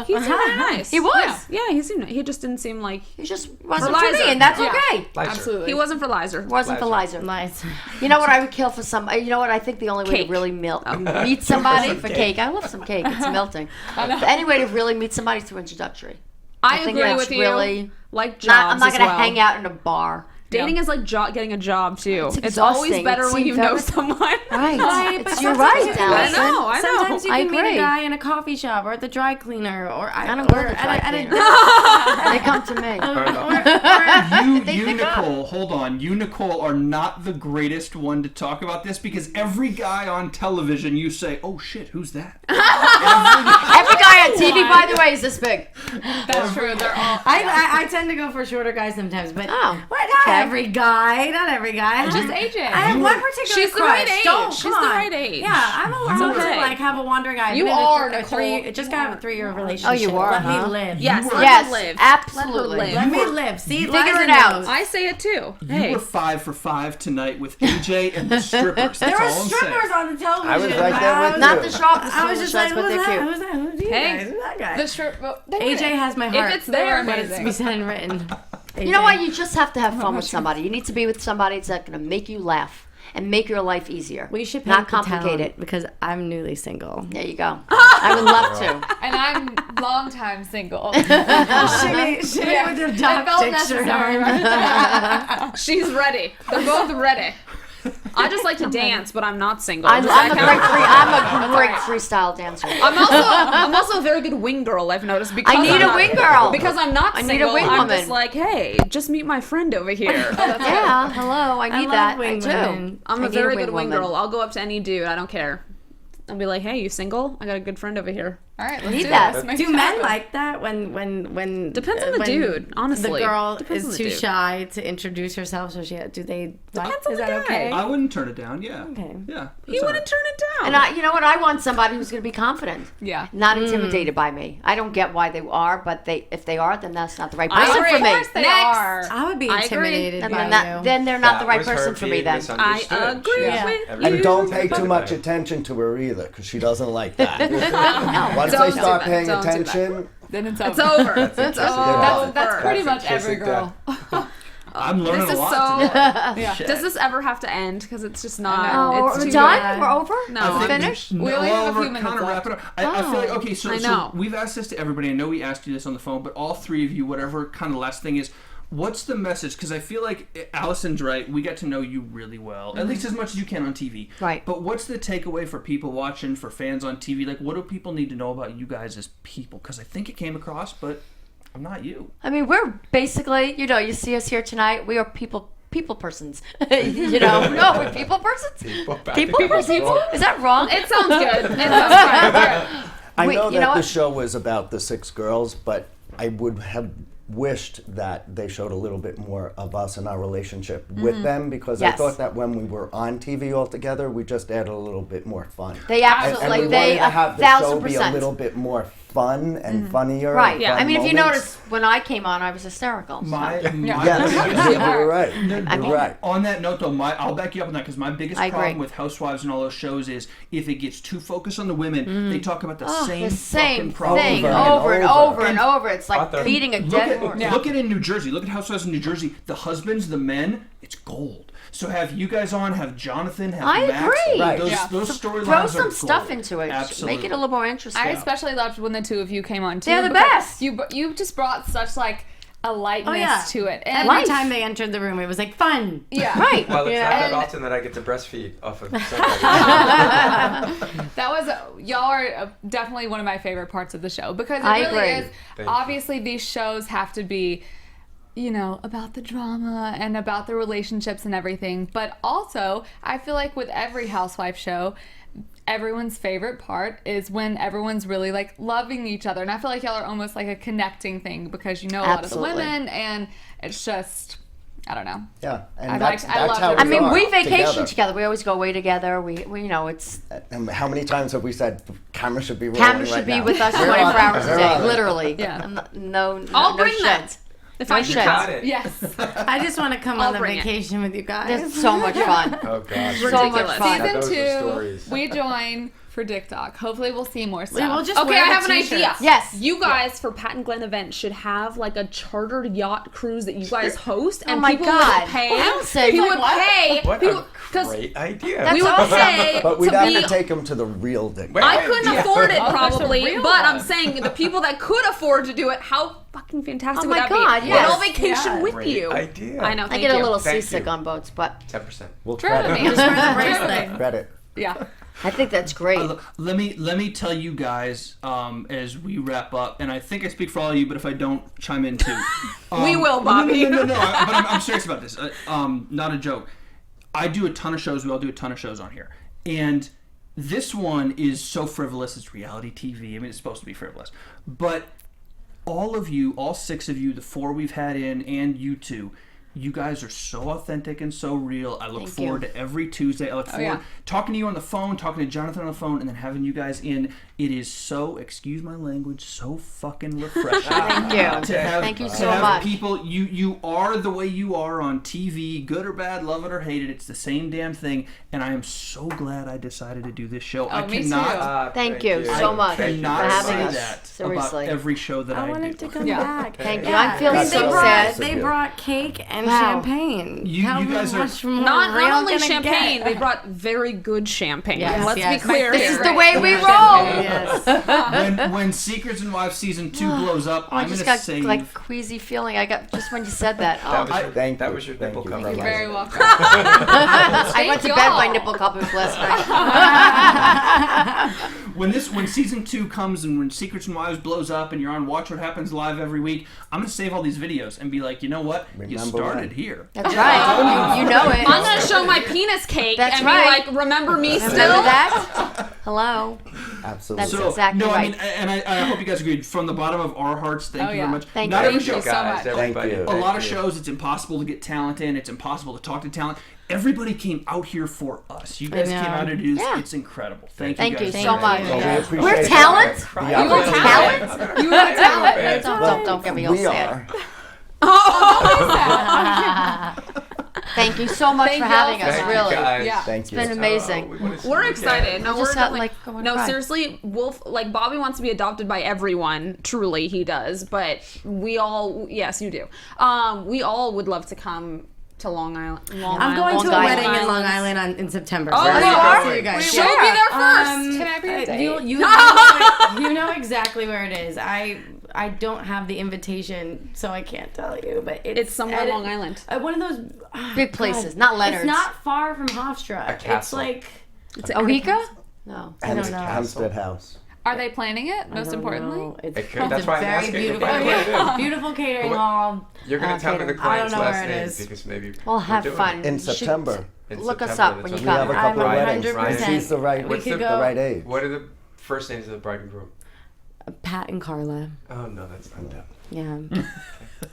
He's very nice. He was. Yeah, he just didn't seem like... He just wasn't For for me, Liza. and that's Yeah. okay. Liza. Absolutely. He wasn't for Liza. Wasn't for Liza. Nice. You know what I would kill for some? You know what I think the only way Cake. to really meet somebody for cake. I love some cake. It's melting. The any way to really meet somebody is through introductory. I think agree that's with you. really Like jobs I'm not as gonna well. hang out in a bar. Dating is like getting a job too. It's It's always exhausting. better It when you seems know very- someone. Right. Right, but You're sometimes right, you can Allison. I know. Sometimes you I can meet agree. a guy in a coffee shop or at the dry cleaner or I don't go to the dry at cleaner. They come to me. You Nicole, hold on. You, Nicole, are not the greatest one to talk about this because every guy on television you say, oh shit, who's that? Every guy on TV, by the way, is this big. That's true. They're all. I tend to go for shorter guys sometimes, but Oh, not okay. every guy. Not every guy. Just AJ. I have one particular She's the crush. right age. Don't, She's come the on. right age. Yeah, I'm allowed okay. to like have a wandering eye. You Been in are, a three. Nicole. Just gotta have a 3-year relationship. Oh, you are, Let huh? me live. Yes, let Yes, her live. absolutely. Let her Let live. me live. See, Figure Liza it out. knows. I say it too. You Hey, were 5 for 5 tonight with AJ and the strippers. That's There all were I'm strippers saying. on the television. I was right there with Not you. the sharpest I was just shots, like, but who's they're that? cute. Who's that? Who's you Hey, guys? Who's that guy? The shirt. AJ has my heart. it's there, but it's amazing. be said and written. You know what? You just have to have fun with somebody. You need to be with somebody that's going to make you laugh and make your life easier. We should not paint the complicate town it. because I'm newly single. There you go. I would love to. And I'm long time single. Shimmy with your It dog felt picture necessary. on. she's ready. They're both ready. I just like to dance, but I'm not single. I'm Does a that count? great freestyle dancer. I'm also a very good wing girl. I've noticed because I need I'm a not- wing girl. because I'm not I need single. a wing I'm woman. just like, hey, just meet my friend over here. Yeah, hello. I need love that. wing I do. women. I'm I a need very good wing woman. girl. I'll go up to any dude. I don't care. I'll be like, hey, you single? I got a good friend over here. All right, let's Need do that. this. Make Do it men happen. like that when Depends on the when dude, honestly. the girl Depends on is the too dude. shy to introduce herself, so do they Depends on is the that guy. okay? I wouldn't turn it down. Yeah. Okay. Yeah. He wouldn't turn it down. And you know what? I want somebody who's going to be confident. Yeah. Not intimidated by me. I don't get why they are, but if they are, then that's not the right person agree. for me. Of course they are. I would be I agree. intimidated And by then they're not That the right was her person for me being then. misunderstood. I agree She- with everybody And don't was pay too offended much by it. attention to her either, because she doesn't like that. Once Don't they do start that. paying Don't do that. attention, Then it's over. It's over. It's over. That's pretty much That's a every kiss girl. I'm learning This a is lot so. today. Yeah. Shit. Does this ever have to end? Because it's just Oh, not. It's we're too done? bad. We're over? No, I think finished? We only have a few we're minutes kind of left. wrapping up. I feel like, okay, I know. so we've asked this to everybody. I know we asked you this on the phone, but all three of you, whatever kind of last thing is, what's the message? Because I feel like Allison's right. We get to know you really well, at least as much as you can on TV. Right. But what's the takeaway for people watching, for fans on TV? Like, what do people need to know about you guys as people? Because I think it came across, but I'm not you. I mean, we're basically, you see us here tonight. We are people persons. No, we're people persons. People persons. Is that wrong? It sounds good. It sounds right. I Wait, know you know that the what? show was about the 6 girls, but I would have wished that they showed a little bit more of us and our relationship with them, because I Yes. thought that when we were on TV all together, we just added a little bit more fun. They And absolutely, we they wanted to have the show be a 1,000%. little bit more fun and funnier. Right. and Yeah. fun I mean, if you moments. notice, when I came on, I was hysterical. So. Yes, you're right. You're right. On that note, though, I'll back you up on that, because my biggest I problem agree. with Housewives and all those shows is if it gets too focused on the women, they talk about the same The same fucking problem thing Over and over and over. over and over. It's like Author. beating a Look dead at, horse. look at in New Jersey. Look at Housewives in New Jersey. The husbands, the men, it's gold. So have you guys on, have Jonathan, have I Max. agree. Right. Those, Yeah. those storylines Throw are some gold. stuff into it. Absolutely. Make it a little more interesting. I especially loved when the two of you came on too. They're the because best. You just brought such like a lightness Oh, yeah. to it. And Every time they entered the room, it was like fun. yeah, Right. Well, it's Yeah. not that And- often that I get to breastfeed off of somebody. That was y'all are definitely one of my favorite parts of the show, because it I really agree. is. Thank you. Obviously, these shows have to be, about the drama and about the relationships and everything. But also, I feel like with every housewife show, everyone's favorite part is when everyone's really like loving each other, and I feel like y'all are almost like a connecting thing, because a lot of the Absolutely. women, and it's just, I don't know. Yeah, and I that's love how it. we I mean, are we vacation together. together. We always go away together. We it's And how many times have we said camera should be rolling cameras right should be now? with us We're 24 on it. hours a We're day, on it. literally. Yeah. No I'll bring that. sheds. If No I can sheds. Got it. Yes. I just want to come I'll on the bring it. vacation with you guys. It's so much fun. Oh gosh. So much Ridiculous. fun. Now, those are Season 2, stories. we join for Dick Talk. Hopefully, we'll see more stuff. We'll just Okay, wear I the have an t-shirts. idea. Yes. You guys for Pat and Glenn event should have like a chartered yacht cruise that you guys host, and my people God. would pay. Allison, People like would what? pay. What people, a 'cause great idea. That's we would awesome. pay But we'd to have be. to take them to the real Dick. I couldn't afford it probably, real but I'm one. saying the people that could afford to do it, how fucking fantastic Oh would my that God, be? yes. Go on vacation Yeah. with Great you. idea. I know. I Thank get a you. little Thank seasick you. on boats, but 10%. We'll True. credit. Just wear the bracelet. Credit. Yeah. I think that's great. Let me tell you guys as we wrap up, and I think I speak for all of you, but if I don't, chime in too. We will, Bobby. No. But I'm serious about this. Not a joke. I do a ton of shows. We all do a ton of shows on here, and this one is so frivolous. It's reality TV. I mean, it's supposed to be frivolous, but all of you, all 6 of you, the 4 we've had in, and you two. You guys are so authentic and so real. I look forward to every Tuesday. I look forward talking to you on the phone, talking to Jonathan on the phone, and then having you guys in. It is so, excuse my language, so fucking refreshing. Thank you. To have, Thank you to so have much. people, you are the way you are on TV, good or bad, love it or hate it. It's the same damn thing, and I am so glad I decided to do this show. I me cannot, Thank you so much I for cannot having say us. that Seriously. about every show that I wanted do. to come Yeah. back. Thank you. I'm feeling That's so so sad. nice. They brought cake and Wow. champagne. You How guys are- much more Not real only can it champagne, get? they brought very good champagne. Yes, Let's yes. be clear This here. is the way we roll. Yes. When Secrets and Wives season 2 blows up, I I'm just gonna got save. like queasy feeling. I got just when you said that. That was your, Thank that you. was your Thank nipple you. cover. You're Very welcome. I went to bed. My y'all. nipple cup was last night. When season 2 comes and when Secrets and Wives blows up and you're on Watch What Happens Live every week, I'm gonna save all these videos and be like, you know what? You Remember started when. here. That's right. You know it. I'm gonna show my penis cake That's and right. be like, remember me Remember still? that? Hello. Absolutely. That's exactly right. I mean, and I hope you guys agreed. From the bottom of our hearts, thank you very much. Thank Not you. every Thank show. you so much. Everybody. Thank you. A lot of shows, it's impossible to get talent in. It's impossible to talk to talent. Everybody came out here for us. You guys came out to do this. Yeah. It's incredible. Thank Thank you you guys. so much. Well, we appreciate We're it. talent. The You are opportunity. talent. You are talent. Don't get me all We sad. are. Thank you so much for having us. Thank you, Really, guys. Yeah. Thank you. it's been amazing. We're excited. No, We we're just got, definitely- like, going no, cry. seriously, Wolf, like Bobby wants to be adopted by everyone. Truly, he does. But we all, yes, you do. We all would love to come to Long Island. I'm going to a Long wedding in Island. Long Island in September. Oh, so you I'll are? see you guys. She'll be there first. Can I be your date? You know exactly where it is. I don't have the invitation, so I can't tell you. But It's somewhere at in Long Island. One of those Big places, not Leonard's. It's not far from Hofstra. It's castle. like Ohika? No. I don't know. Hampstead House. Are they planning it? Most importantly, No, it's, It could- that's why I'm very asking. beautiful, If I get it. beautiful catering Well, hall. You're going to tell me the I don't client's know last where it name is. because maybe We'll have doing fun. it. In You should September. In Look us September, up when that's you on- We have a come. couple of I'm weddings. 100%. She's the right, We the could go- right age. What are the first names of the bride and groom? Pat and Carla. Oh, no, that's not them. Yeah.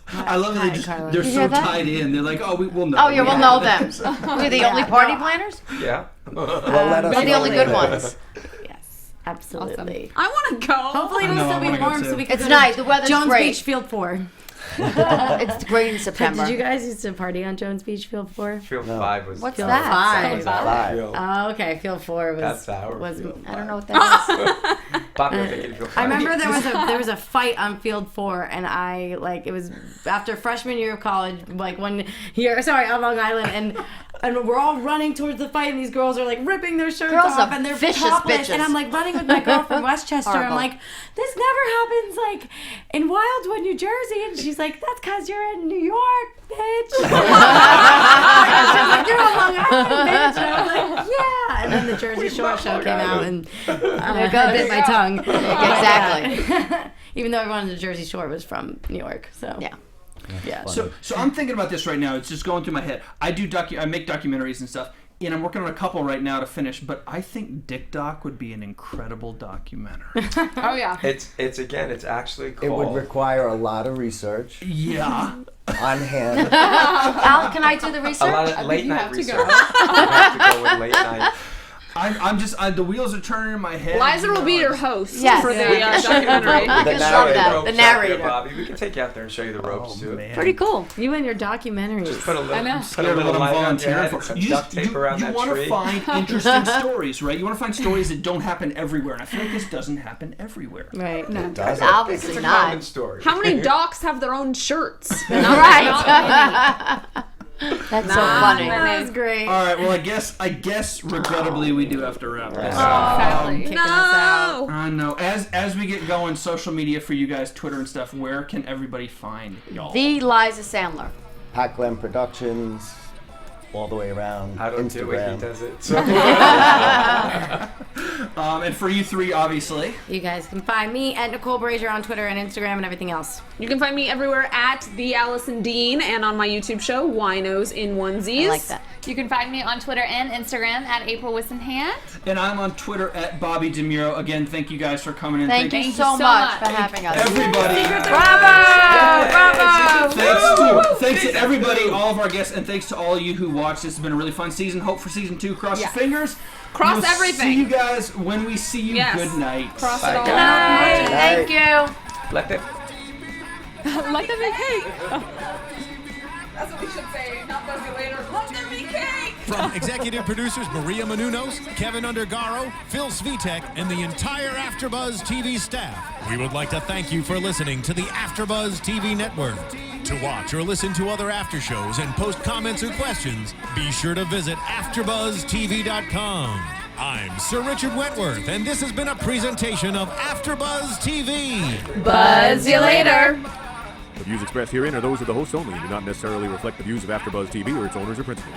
I love that Carla. they're You so hear that? tied in. They're like, oh, we'll know. Oh, yeah, we'll know them. We're the only party planners? Yeah. Well, let us We're the know only later. good ones. Yes, absolutely. I want to go. Hopefully it'll I know, still I be wanna go warm too. so we can It's go nice. to The weather's Jones great. Beach Field 4. It's great in September. Did you guys used to party on Jones Beach Field 4? Field 5 was. What's Field that? 5. Live. Field. Oh, okay. Field 4 was. That's our was field. I don't know what that is. Bobby, I think Field 5. I remember there was a fight on Field 4, and I like it was after freshman year of college, like 1 year. Sorry, on Long Island, and we're all running towards the fight, and these girls are like ripping their shirts Girls off, are and they're vicious topless, bitches. and I'm like running with my girl from Westchester. I'm Horrible. like, this never happens like in Wildwood, New Jersey, and she's like, that's because you're in New York, bitch. She's like, you're on Long Island, bitch. And I was like, yeah. And then the Jersey Shore show came out, and I bit my tongue. Exactly. Even though everyone on the Jersey Shore was from New York, so Yeah. yeah. So I'm thinking about this right now. It's just going through my head. I make documentaries and stuff, and I'm working on a couple right now to finish. But I think Dick Doc would be an incredible documentary. oh yeah. It's actually called. It would require a lot of research Yeah. on hand. Al, can I do the a research? lot of late you night have to research. go. You have to go with late night. I'm just the wheels are turning in my head. Liza you will know, be like- your host Yes. for the Yeah. documentary. I The just love narrator. that. Ropes The out there, narrator. Bobby. We can take you out there and show you the ropes too. Man. Pretty cool. You and your documentaries. Just put a little, I know. put a little what I'm light on your volunteering head for. and some You duct tape around you that want tree. to find interesting stories, right? You want to find stories that don't happen everywhere, and I feel like this doesn't happen everywhere. Right. No. Does it? It's Obviously a not. common story. How many docs have their own shirts? Right. That's so funny. That was great. All right. Well, I guess regrettably we do have to wrap this up. Sadly. Kicking us out. No. I know. As we get going, social media for you guys, Twitter and stuff. Where can everybody find y'all? The Liza Sandler. Pat Glenn Productions, all the way around. I don't do it. He Instagram. does it. So. And for you three, obviously. You guys can find me at Nicole Brajer on Twitter and Instagram and everything else. You can find me everywhere at the Alison Dean and on my YouTube show, Winos in Onesies. I like that. You can find me on Twitter and Instagram at April Whisenhant. And I'm on Twitter at Bobby DeMuro. Again, thank you guys for coming in. Thank you so much for having us. everybody. Bravo! Thanks to everybody, all of our guests, and thanks to all of you who watched. This has been a really fun season. Hope for season 2. Cross your fingers. Cross We'll everything. See you guys when we see you. Yes. Good night. Cross Bye, it all guys. out. Thank you. Let them. Let them be cake. That's what we should say. Not buzz you later. Let them be cake. From executive producers Maria Menounos, Kevin Undergaro, Phil Svitek, and the entire Afterbuzz TV staff, we would like to thank you for listening to the Afterbuzz TV network. To watch or listen to other after shows and post comments or questions, be sure to visit AfterbuzzTV.com. I'm Sir Richard Wentworth, and this has been a presentation of Afterbuzz TV. Buzz you later. The views expressed herein are those of the hosts only and do not necessarily reflect the views of AfterBuzz TV or its owners or principals.